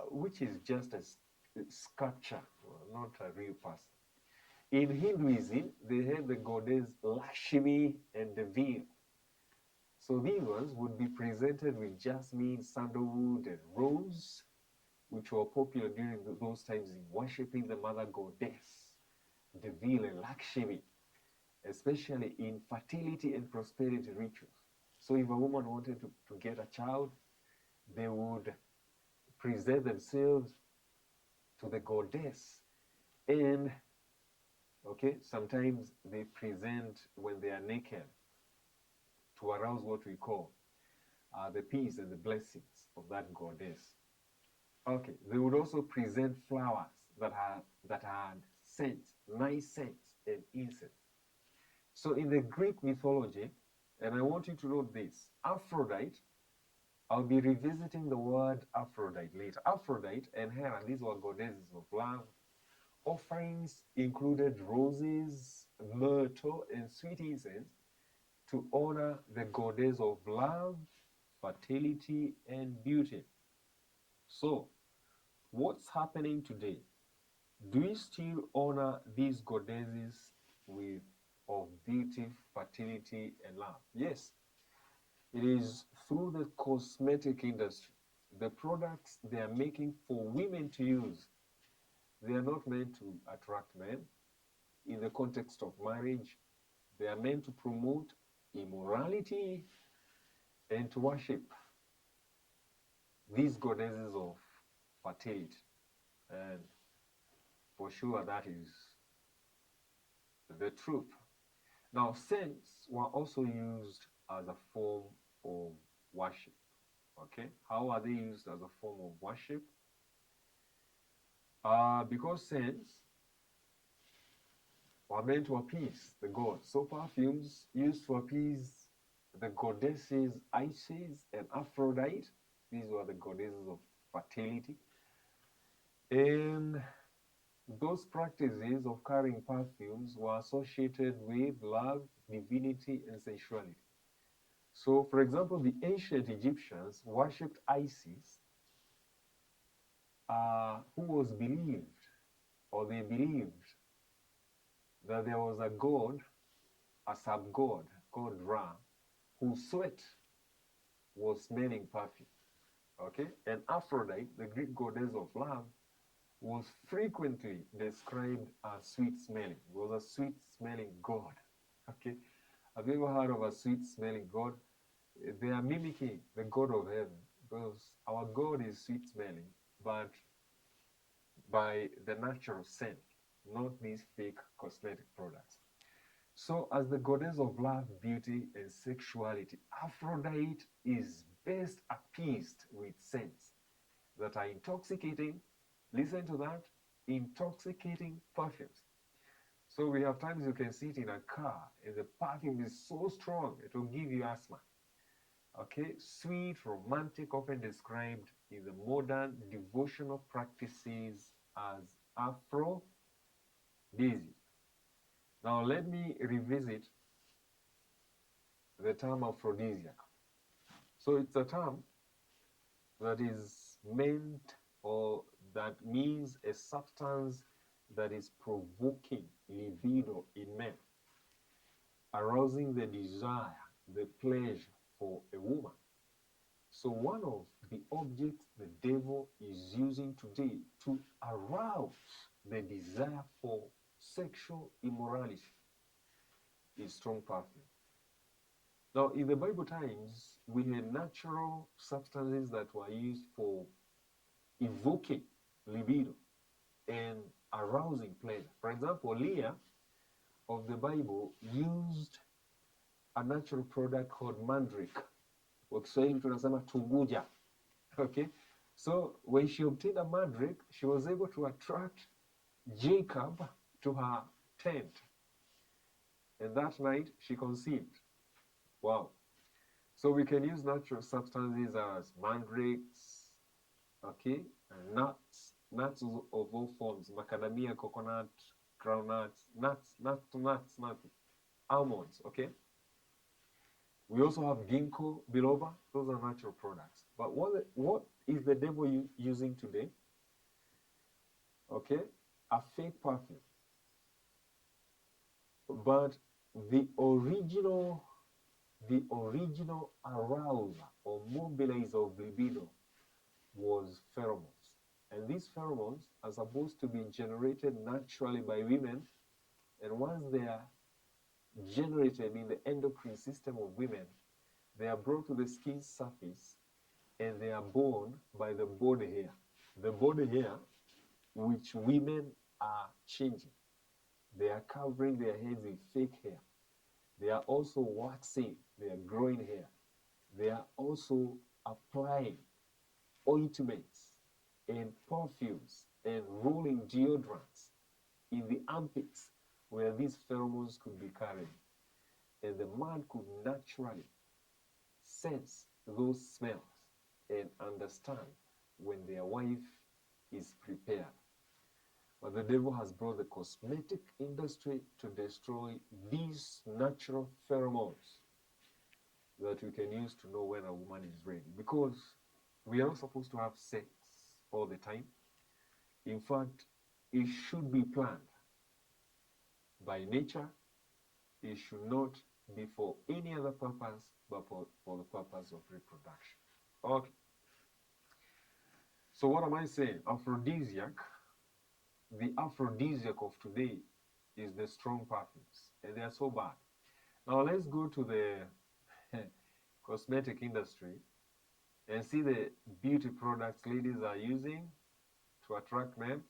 S1: which is just a sculpture, not a real person. In Hinduism, they had the goddess Lakshmi and Devi. So these ones would be presented with jasmine, sandalwood, and rose, which were popular during those times in worshipping the mother goddess, Devi and Lakshmi, especially in fertility and prosperity rituals. So if a woman wanted to get a child, they would present themselves to the goddess. And, okay, sometimes they present when they are naked to arouse what we call the peace and the blessings of that goddess. Okay, they would also present flowers that had scents, nice scents, and incense. So in the Greek mythology, and I want you to note this, Aphrodite, I'll be revisiting the word Aphrodite later. Aphrodite and Hera, these were goddesses of love. Offerings included roses, myrtle, and sweet incense to honor the goddess of love, fertility, and beauty. So, what's happening today? Do we still honor these goddesses with of beauty, fertility, and love? Yes. It is through the cosmetic industry. The products they are making for women to use, they are not meant to attract men. In the context of marriage, they are meant to promote immorality and to worship these goddesses of fertility. And for sure, that is the truth. Now, scents were also used as a form of worship. Okay, how are they used as a form of worship? Because scents were meant to appease the gods. So perfumes used to appease the goddesses Isis and Aphrodite. These were the goddesses of fertility. And those practices of carrying perfumes were associated with love, divinity, and sensuality. So, for example, the ancient Egyptians worshipped Isis, who was believed, or they believed, that there was a god, a sub-god called Ra, whose sweat was smelling perfume. Okay? And Aphrodite, the Greek goddess of love, was frequently described as sweet-smelling. Was a sweet-smelling god. Okay? Have you ever heard of a sweet-smelling god? They are mimicking the god of heaven, because our God is sweet-smelling, but by the natural scent, not these fake cosmetic products. So, as the goddess of love, beauty, and sexuality, Aphrodite is best appeased with scents that are intoxicating. Listen to that, intoxicating perfumes. So we have times you can sit in a car and the perfume is so strong, it will give you asthma. Okay, sweet, romantic, often described in the modern devotional practices as aphrodisiac. Now let me revisit the term aphrodisiac. So it's a term that is meant, or that means a substance that is provoking libido in men, arousing the desire, the pleasure for a woman. So one of the objects the devil is using today to arouse the desire for sexual immorality is strong perfume. Now, in the Bible times, we had natural substances that were used for evoking libido and arousing pleasure. For example, Leah of the Bible used a natural product called mandrake. Kwa Kiswahili tunasema tunguja. Okay? So when she obtained a mandrake, she was able to attract Jacob to her tent. And that night, she conceived. Wow. So we can use natural substances as mandrakes, okay, and nuts of all forms, macadamia, coconut, groundnuts, nuts, almonds, okay. We also have ginkgo biloba. Those are natural products. But what is the devil using today? Okay, a fake perfume. But the original arouser or mobilizer of libido was pheromones. And these pheromones are supposed to be generated naturally by women. And once they are generated in the endocrine system of women, they are brought to the skin surface and they are borne by the body hair. The body hair, which women are changing. They are covering their heads with fake hair. They are also waxing their growing hair. They are also applying ointments and perfumes and rolling deodorants in the armpits where these pheromones could be carried. and the man could naturally sense those smells and understand when their wife is prepared. But the devil has brought the cosmetic industry to destroy these natural pheromones that we can use to know when a woman is ready. Because we are not supposed to have sex all the time. In fact, it should be planned. By nature, it should not be for any other purpose but for the purpose of reproduction. Okay. So what am I saying? Aphrodisiac. The aphrodisiac of today is the strong perfumes, and they are so bad. Now let's go to the cosmetic industry and see the beauty products ladies are using to attract men.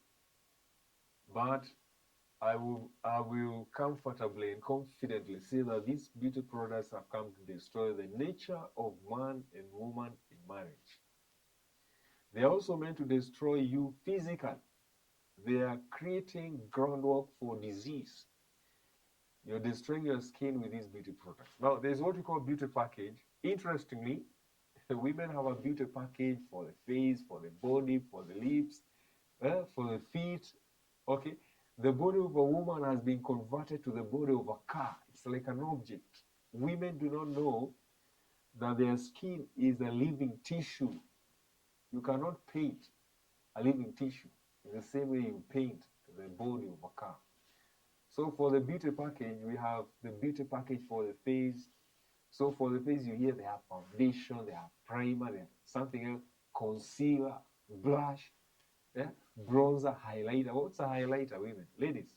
S1: But I will comfortably and confidently say that these beauty products have come to destroy the nature of man and woman in marriage. They are also meant to destroy you physically. They are creating groundwork for disease. You're destroying your skin with these beauty products. Now, there's what we call beauty package. Interestingly, the women have a beauty package for the face, for the body, for the lips, for the feet. Okay? The body of a woman has been converted to the body of a car. It's like an object. Women do not know that their skin is a living tissue. You cannot paint a living tissue in the same way you paint the body of a car. So for the beauty package, we have the beauty package for the face. So for the face, you hear they have foundation, they have primer, they have something else, concealer, blush, bronzer, highlighter. What's a highlighter, women? Ladies,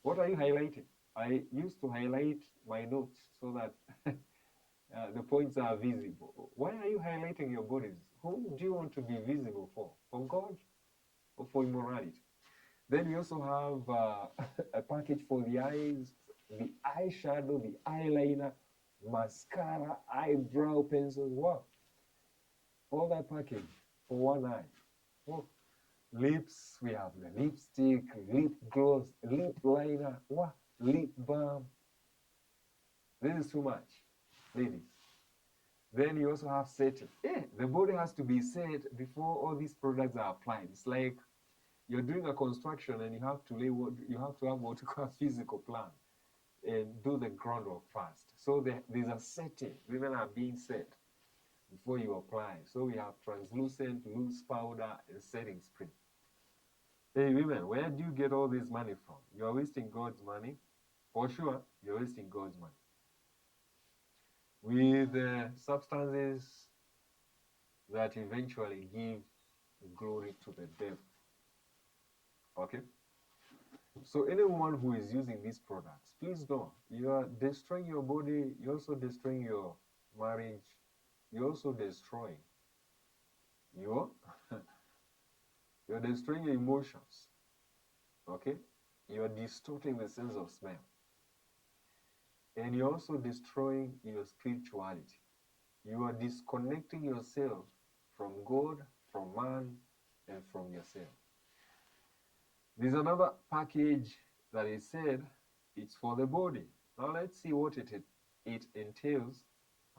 S1: what are you highlighting? I used to highlight my notes so that the points are visible. Why are you highlighting your bodies? Who do you want to be visible for? For God or for immorality? Then we also have a package for the eyes, the eyeshadow, the eyeliner, mascara, eyebrow pencils. Wow. All that package for one eye. Oh. Lips, we have the lipstick, lip gloss, lip liner, wow, lip balm. This is too much, ladies. Then you also have setting. The body has to be set before all these products are applied. It's like you're doing a construction and you have to have what you call a physical plan and do the groundwork first. So there's a setting. Women are being set before you apply. So we have translucent, loose powder, and setting spray. Hey women, where do you get all this money from? You're wasting God's money. For sure, you're wasting God's money. With substances that eventually give glory to the devil. Okay? So any woman who is using these products, please know, you are destroying your body, you're also destroying your marriage, you're also destroying you're destroying your emotions. Okay? You're distorting the sense of smell. And you're also destroying your spirituality. You are disconnecting yourself from God, from man, and from yourself. There's another package that is said it's for the body. Now let's see what it entails.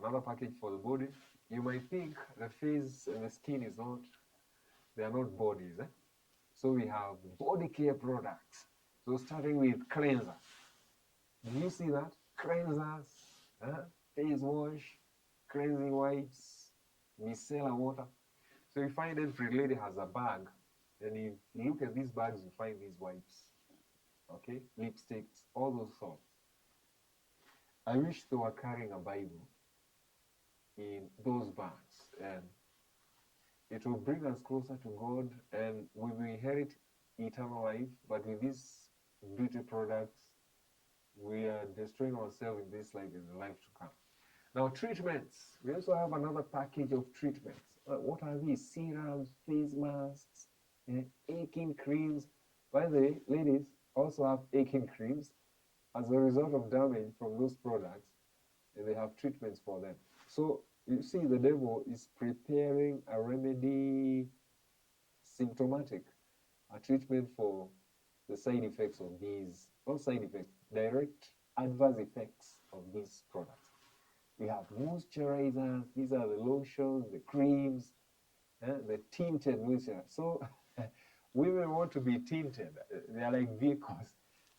S1: Another package for the body. You might think the face and the skin they are not bodies. So we have body care products. So starting with cleanser. Do you see that? Cleansers, face wash, cleansing wipes, micellar water. So you find every lady has a bag, and if you look at these bags, you find these wipes, okay, lipsticks, all those sorts. I wish they were carrying a Bible in those bags, and it will bring us closer to God, and we will inherit eternal life. But with these beauty products, we are destroying ourselves in this life and the life to come. Now, treatments. We also have another package of treatments. What are these? Serums, face masks, aching creams. By the way, ladies also have aching creams as a result of damage from those products, and they have treatments for them. So, you see, the devil is preparing a remedy, symptomatic, a treatment for the side effects of these, not side effects, direct adverse effects of these products. We have moisturizers. These are the lotions, the creams, the tinted moisturizer. So women want to be tinted. They are like vehicles.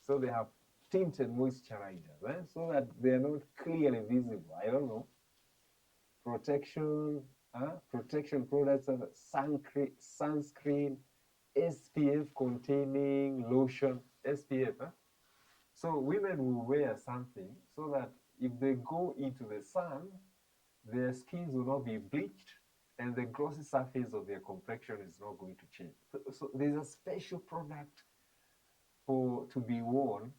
S1: So they have tinted moisturizers, so that they are not clearly visible. I don't know. Protection products are sunscreen, SPF containing lotion, SPF. So women will wear something so that if they go into the sun, their skins will not be bleached and the glossy surface of their complexion is not going to change. So there's a special product to be worn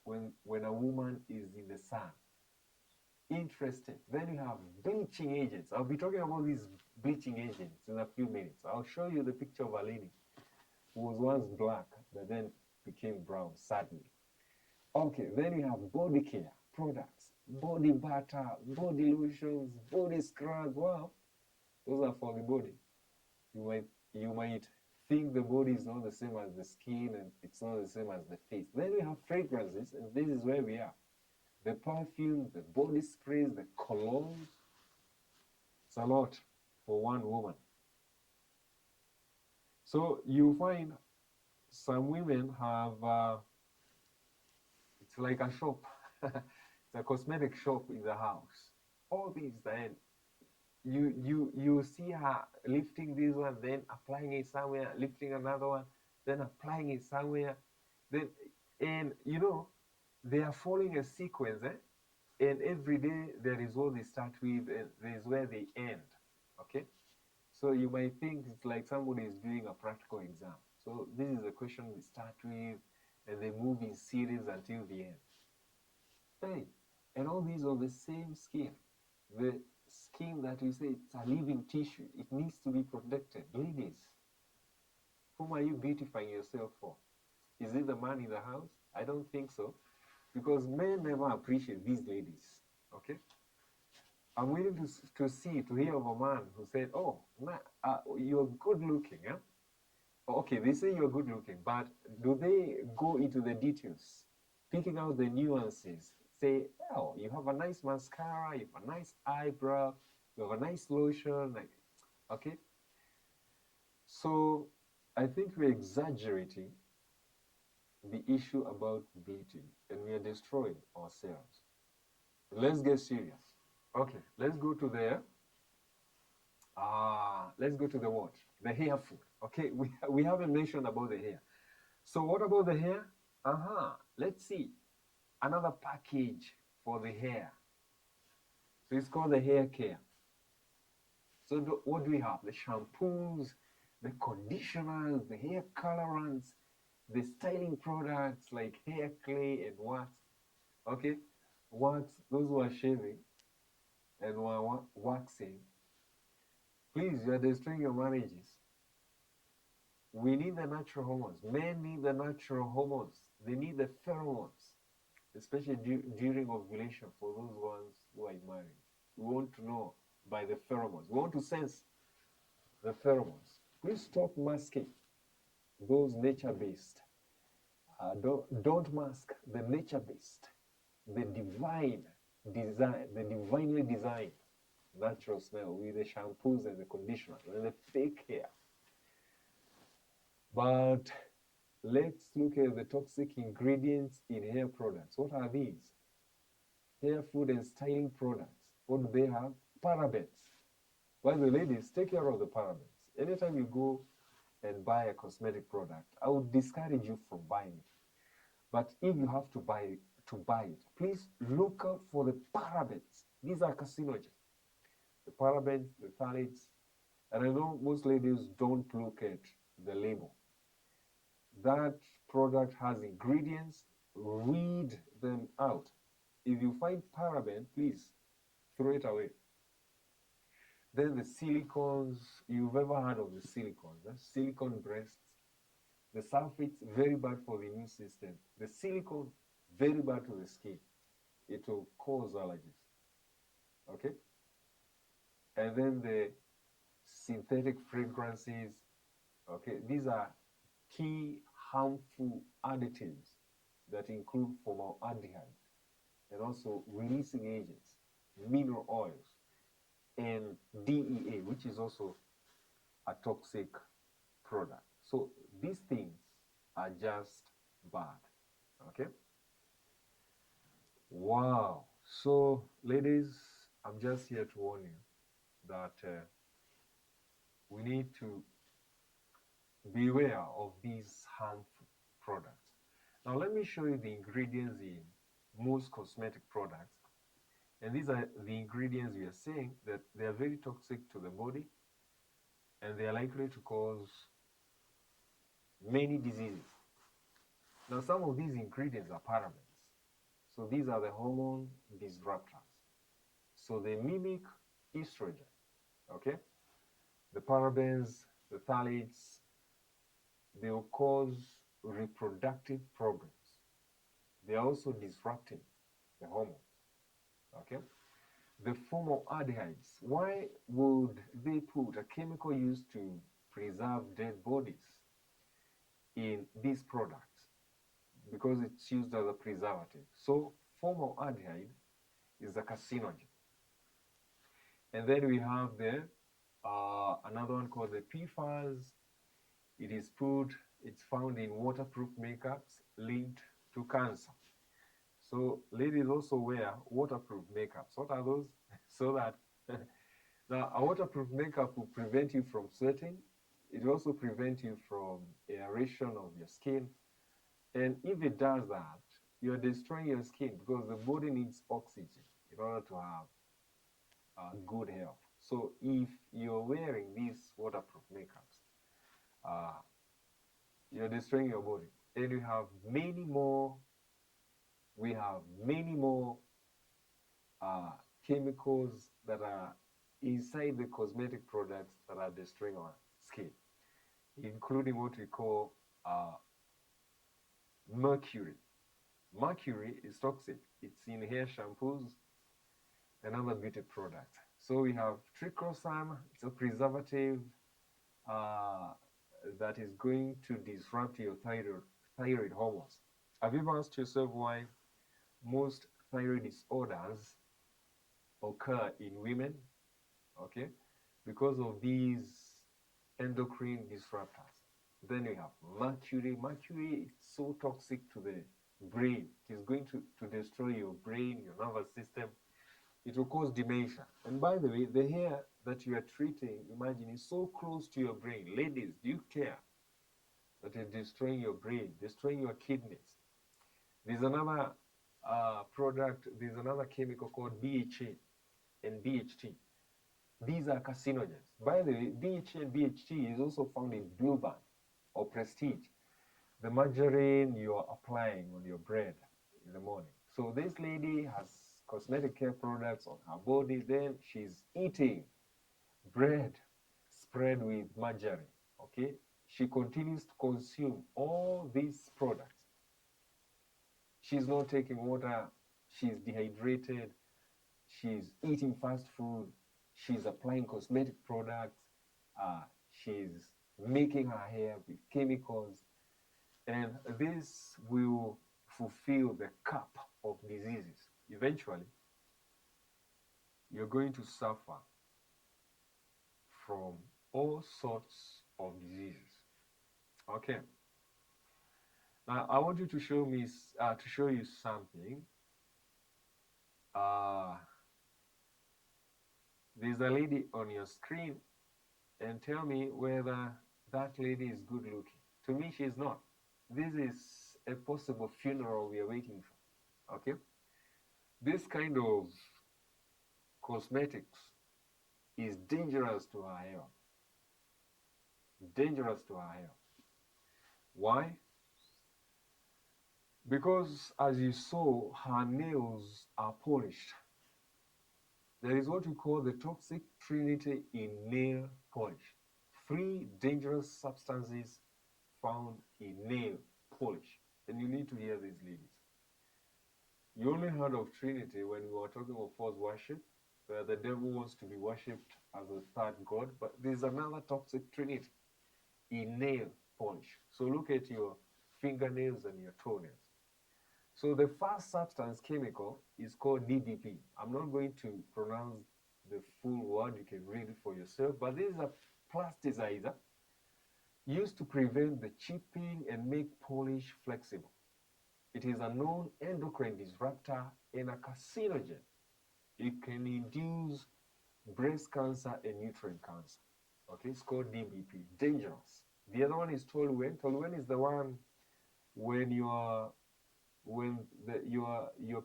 S1: when a woman is in the sun. Interesting. Then you have bleaching agents. I'll be talking about these bleaching agents in a few minutes. I'll show you the picture of a lady who was once black but then became brown, sadly. Okay, then you have body care products, body butter, body lotions, body scrubs. Wow, those are for the body. You might think the body is not the same as the skin and it's not the same as the face. Then we have fragrances, and this is where we are. The perfume, the body sprays, the colognes. It's a lot for one woman. So you find some women have, it's like a shop. It's a cosmetic shop in the house. All these, then you see her lifting this one, then applying it somewhere, lifting another one, then applying it somewhere. Then, and you know, they are following a sequence, and every day there is what they start with, and there is where they end. Okay, so you might think it's like somebody is doing a practical exam. So this is the question we start with, and they move in series until the end. Hey, and all these are the same skin. The skin that we say it's a living tissue. It needs to be protected. Ladies, whom are you beautifying yourself for? Is it the man in the house? I don't think so, because men never appreciate these ladies. Okay, I'm willing to hear of a man who said, "Oh, you're good looking, yeah." Okay, they say you're good looking, but do they go into the details, picking out the nuances? Say, oh, you have a nice mascara, you have a nice eyebrow, you have a nice lotion, like, okay. So I think we're exaggerating the issue about beauty, and we are destroying ourselves. Let's get serious. Okay, let's go to the what? The hair food. Okay, we haven't mentioned about the hair. So what about the hair? Let's see. Another package for the hair. So it's called the hair care. So what do we have? The shampoos, the conditioners, the hair colorants, the styling products like hair clay and wax. Okay, wax, those who are shaving and who are waxing. Please, you are destroying your marriages. We need the natural hormones. Men need the natural hormones. They need the pheromones, especially during ovulation for those ones who are married. We want to know by the pheromones. We want to sense the pheromones. Please stop masking those nature-based. Don't mask the nature-based, the divine design, the divinely designed natural smell with the shampoos and the conditioners and the fake hair. But let's look at the toxic ingredients in hair products. What are these? Hair food and styling products. What do they have? Parabens. By the ladies, take care of the parabens. Anytime you go and buy a cosmetic product, I would discourage you from buying it. But if you have to buy it, please look out for the parabens. These are carcinogens. The parabens, the phthalates, and I know most ladies don't look at the label. That product has ingredients, read them out. If you find paraben, please throw it away. Then the silicones, you've ever heard of the silicones, silicone breasts. The sulfates, very bad for the immune system. The silicone, very bad to the skin. It will cause allergies. Okay? And then the synthetic fragrances. Okay, these are key harmful additives that include formaldehyde. and also releasing agents, mineral oils, and DEA, which is also a toxic product. So these things are just bad. Okay? Wow. So, ladies, I'm just here to warn you that we need to beware of these harmful products. Now, let me show you the ingredients in most cosmetic products. And these are the ingredients we are saying that they are very toxic to the body and they are likely to cause many diseases. Now, some of these ingredients are parabens. So these are the hormone disruptors. So they mimic estrogen, okay? The parabens, the phthalates, they will cause reproductive problems. They are also disrupting the hormones, okay? The formaldehydes, why would they put a chemical used to preserve dead bodies in these products? Because it's used as a preservative. So formaldehyde is a carcinogen. And then we have there another one called the PFAS. It's found in waterproof makeups linked to cancer. So ladies also wear waterproof makeups. What are those? So that now a waterproof makeup will prevent you from sweating. It will also prevent you from aeration of your skin. And if it does that, you're destroying your skin because the body needs oxygen in order to have good health. So if you're wearing these waterproof makeups, you're destroying your body. And we have many more chemicals that are inside the cosmetic products that are destroying our skin, including what we call mercury. Mercury is toxic. It's in hair shampoos and other beauty products. So we have triclosan. It's a preservative that is going to disrupt your thyroid hormones. Have you ever asked yourself why most thyroid disorders occur in women? Okay, because of these endocrine disruptors. Then we have mercury. Mercury is so toxic to the brain. It is going to destroy your brain, your nervous system. It will cause dementia. And by the way, the hair that you are treating, imagine, is so close to your brain. Ladies, do you care that it's destroying your brain, destroying your kidneys? There's another there's another chemical called BHA and BHT. These are carcinogens. By the way, BHA and BHT is also found in Blue Band or Prestige, the margarine you're applying on your bread in the morning. So this lady has cosmetic care products on her body, then she's eating bread spread with margarine, okay? She continues to consume all these products. She's not taking water, she's dehydrated, she's eating fast food, she's applying cosmetic products, she's making her hair with chemicals, and this will fulfill the cup of diseases. Eventually, you're going to suffer from all sorts of diseases. Okay. Now I want you to show you something. There's a lady on your screen, and tell me whether that lady is good looking. To me, she's not. This is a possible funeral we are waiting for. Okay. This kind of cosmetics is dangerous to our health. Dangerous to our health. Why? Because as you saw, her nails are polished. There is what we call the toxic trinity in nail polish. 3 dangerous substances found in nail polish. And you need to hear these, ladies. You only heard of Trinity when we were talking of false worship, where the devil wants to be worshipped as a third god, but there's another toxic trinity in nail polish. So look at your fingernails and your toenails. So the first substance chemical is called DDP. I'm not going to pronounce the full word, you can read it for yourself, but this is a plasticizer used to prevent the chipping and make polish flexible. It is a known endocrine disruptor and a carcinogen. It can induce breast cancer and uterine cancer. Okay, it's called DBP, dangerous. The other one is toluene. Toluene is the one when your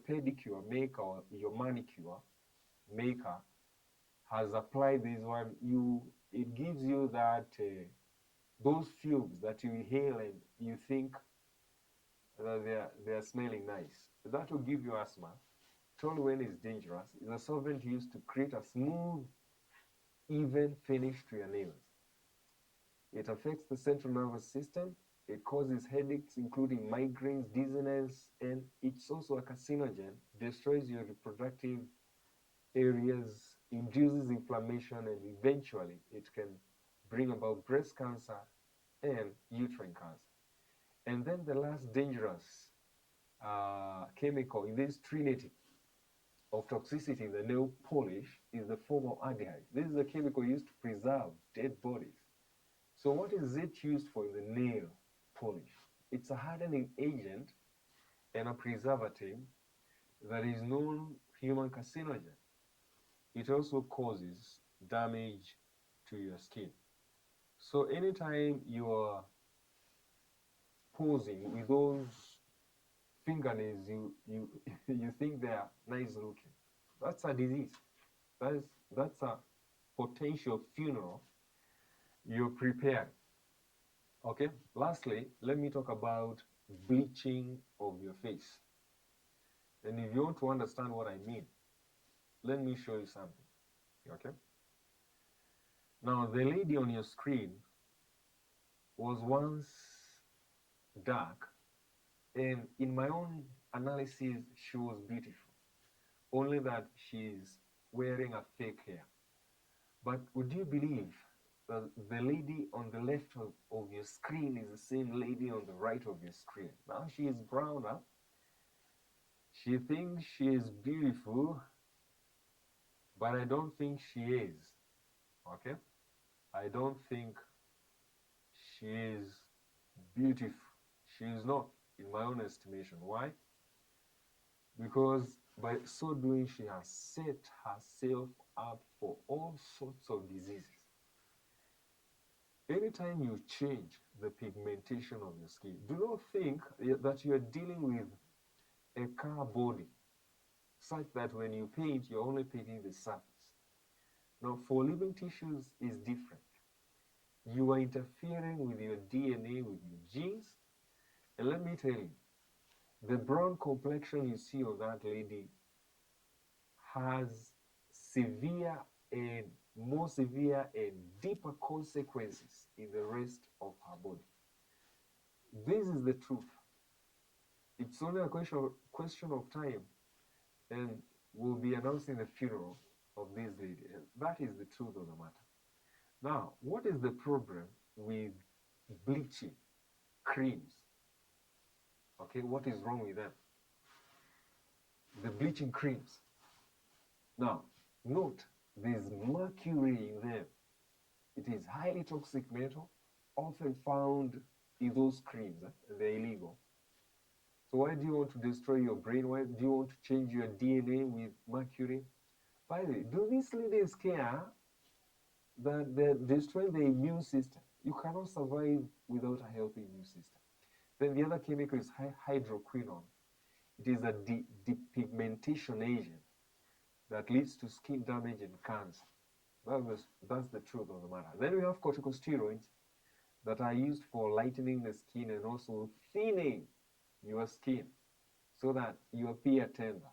S1: pedicure maker or your manicure maker has applied this one, it gives you that those fumes that you inhale and you think that they're smelling nice. That will give you asthma. Toluene is dangerous. It's a solvent used to create a smooth, even finish to your nails. It affects the central nervous system. It causes headaches, including migraines, dizziness, and it's also a carcinogen, destroys your reproductive areas, induces inflammation, and eventually it can bring about breast cancer and uterine cancer. And then the last dangerous chemical in this trinity of toxicity in the nail polish is the formaldehyde. This is a chemical used to preserve dead bodies. So what is it used for in the nail polish? It's a hardening agent and a preservative that is known human carcinogen. It also causes damage to your skin. So anytime you are posing with those fingernails, you think they are nice looking. That's a disease. That's a potential funeral you're preparing. Okay, lastly, let me talk about bleaching of your face. And if you want to understand what I mean, let me show you something. Okay, now the lady on your screen was once dark, and in my own analysis she was beautiful, only that she's wearing a fake hair. But would you believe that the lady on the left of your screen is the same lady on the right of your screen? Now she is browner. She thinks she is beautiful, but I don't think she is. Okay? I don't think she is beautiful. She is not, in my own estimation. Why? Because by so doing, she has set herself up for all sorts of diseases. Anytime you change the pigmentation of your skin, do not think that you are dealing with a car body, such that when you paint, you're only painting the surface. Now, for living tissues is different. You are interfering with your DNA, with your genes, and let me tell you, the brown complexion you see of that lady has severe and more severe and deeper consequences in the rest of her body. This is the truth. It's only a question of time, and we'll be announcing the funeral of this lady. And that is the truth of the matter. Now, what is the problem with bleaching creams? Okay, what is wrong with them? The bleaching creams. Now, note, there's mercury in them. It is highly toxic metal, often found in those creams. They're illegal. So why do you want to destroy your brain? Why do you want to change your DNA with mercury? By the way, do these ladies care that they're destroying the immune system? You cannot survive without a healthy immune system. Then the other chemical is hydroquinone. It is a depigmentation agent that leads to skin damage and cancer. That's the truth of the matter. Then we have corticosteroids that are used for lightening the skin and also thinning your skin so that you appear tender.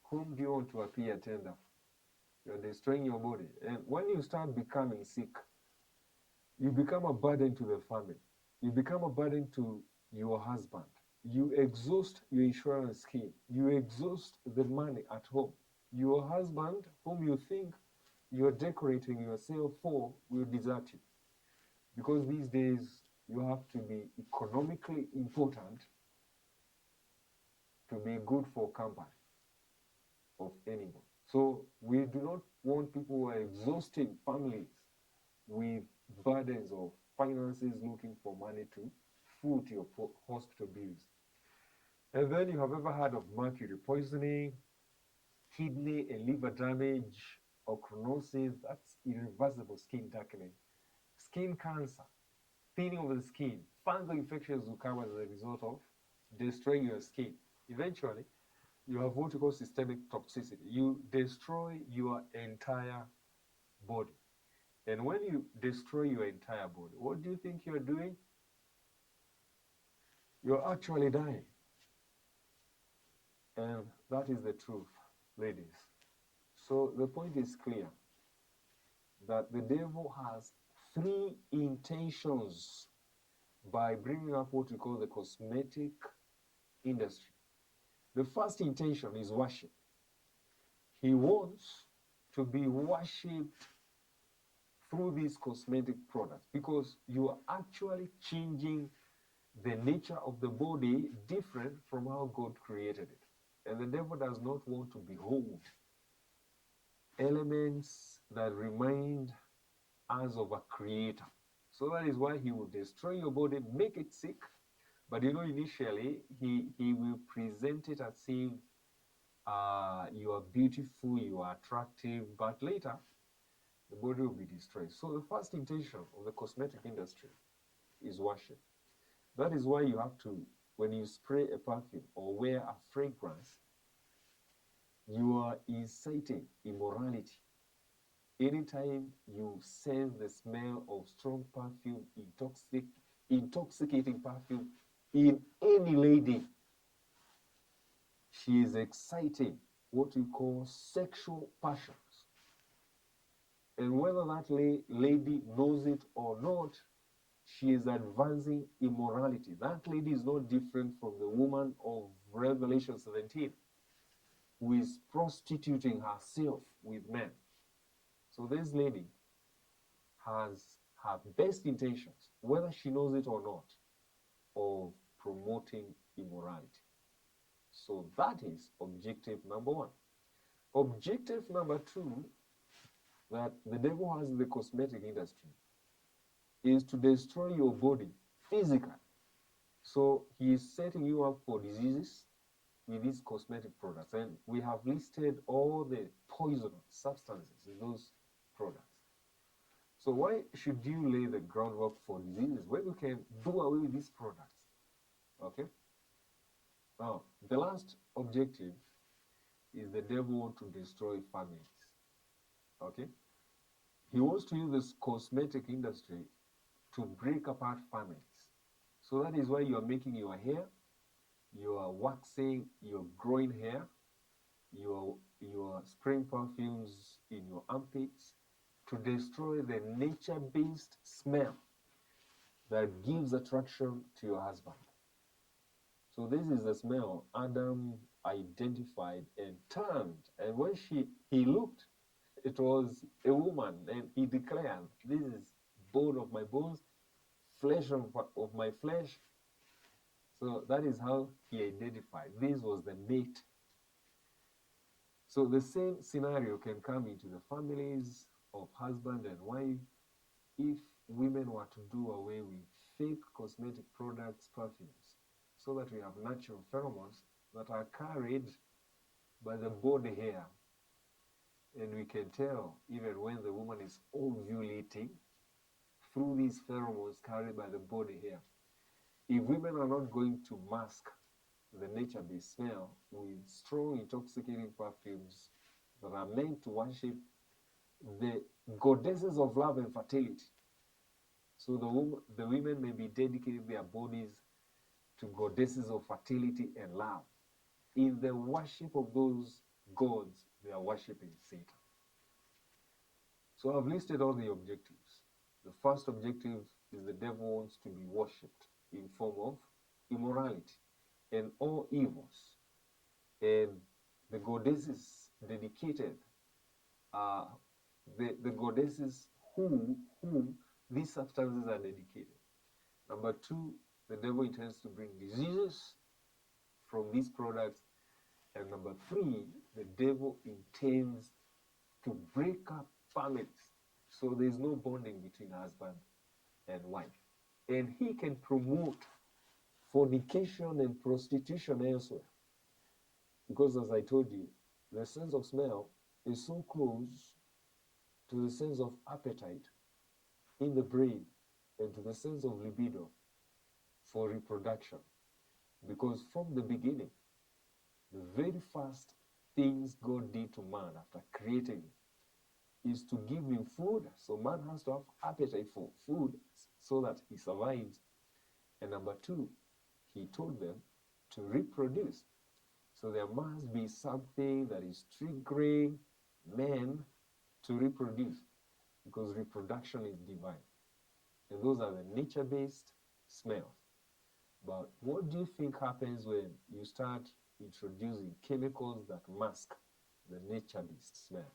S1: Whom do you want to appear tender? You're destroying your body. And when you start becoming sick, you become a burden to the family. You become a burden to your husband. You exhaust your insurance scheme. You exhaust the money at home. Your husband, whom you think you're decorating yourself for, will desert you. Because these days, you have to be economically important to be good for company of anyone. So we do not want people who are exhausting families with burdens of finances looking for money to foot your hospital bills. And then you have ever heard of mercury poisoning, kidney and liver damage, or chronosis, that's irreversible skin darkening, skin cancer, thinning of the skin, fungal infections will come as a result of destroying your skin. Eventually, you have what you call systemic toxicity. You destroy your entire body. And when you destroy your entire body, what do you think you're doing? You're actually dying. And that is the truth, ladies. So the point is clear that the devil has three intentions by bringing up what we call the cosmetic industry. The first intention is worship. He wants to be worshipped through these cosmetic products because you are actually changing the nature of the body different from how God created it. And the devil does not want to behold elements that remind us of a creator. So that is why he will destroy your body, make it sick. But you know, initially, he will present it as if you are beautiful, you are attractive, but later, the body will be destroyed. So the first intention of the cosmetic industry is worship. That is why you have to, when you spray a perfume or wear a fragrance, you are inciting immorality. Anytime you sense the smell of strong perfume, intoxicating perfume in any lady, she is exciting what we call sexual passions. And whether that lady knows it or not, she is advancing immorality. That lady is not different from the woman of Revelation 17, who is prostituting herself with men. So this lady has her best intentions, whether she knows it or not, of promoting immorality. So that is objective number one. Objective number two, that the devil has in the cosmetic industry, is to destroy your body physically. So he is setting you up for diseases with these cosmetic products. And we have listed all the poisonous substances in those products. So why should you lay the groundwork for diseases when you can do away with these products? Okay? Now, the last objective is the devil wants to destroy families. Okay? He wants to use this cosmetic industry to break apart families. So that is why you are making your hair, you are waxing your groin hair, you are spraying perfumes in your armpits to destroy the nature-based smell that gives attraction to your husband. So this is the smell Adam identified and turned. And when he looked, it was a woman, and he declared, "This is bone of my bones, flesh of my flesh." So that is how he identified. This was the mate. So the same scenario can come into the families of husband and wife if women were to do away with fake cosmetic products, perfumes, so that we have natural pheromones that are carried by the body hair. And we can tell even when the woman is ovulating through these pheromones carried by the body hair. If women are not going to mask the nature-based smell with strong intoxicating perfumes that are meant to worship the goddesses of love and fertility. So the women may be dedicating their bodies to goddesses of fertility and love. In the worship of those gods, they are worshiping Satan. So I've listed all the objectives. The first objective is the devil wants to be worshipped in form of immorality and all evils. And the goddesses dedicated, the goddesses whom these substances are dedicated. Number two, the devil intends to bring diseases from these products. And number three, the devil intends to break up families. So there's no bonding between husband and wife. And he can promote fornication and prostitution elsewhere. Because as I told you, the sense of smell is so close to the sense of appetite in the brain and to the sense of libido for reproduction. Because from the beginning, the very first things God did to man after creating him is to give him food. So man has to have appetite for food so that he survives. And number two, he told them to reproduce. So there must be something that is triggering men to reproduce, because reproduction is divine. And those are the nature-based smells. But what do you think happens when you start introducing chemicals that mask the nature-based smell?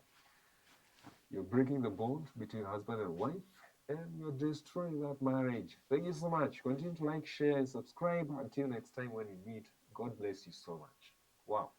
S1: You're breaking the bond between husband and wife, and you're destroying that marriage. Thank you so much. Continue to like, share, and subscribe. Until next time when we meet, God bless you so much. Wow.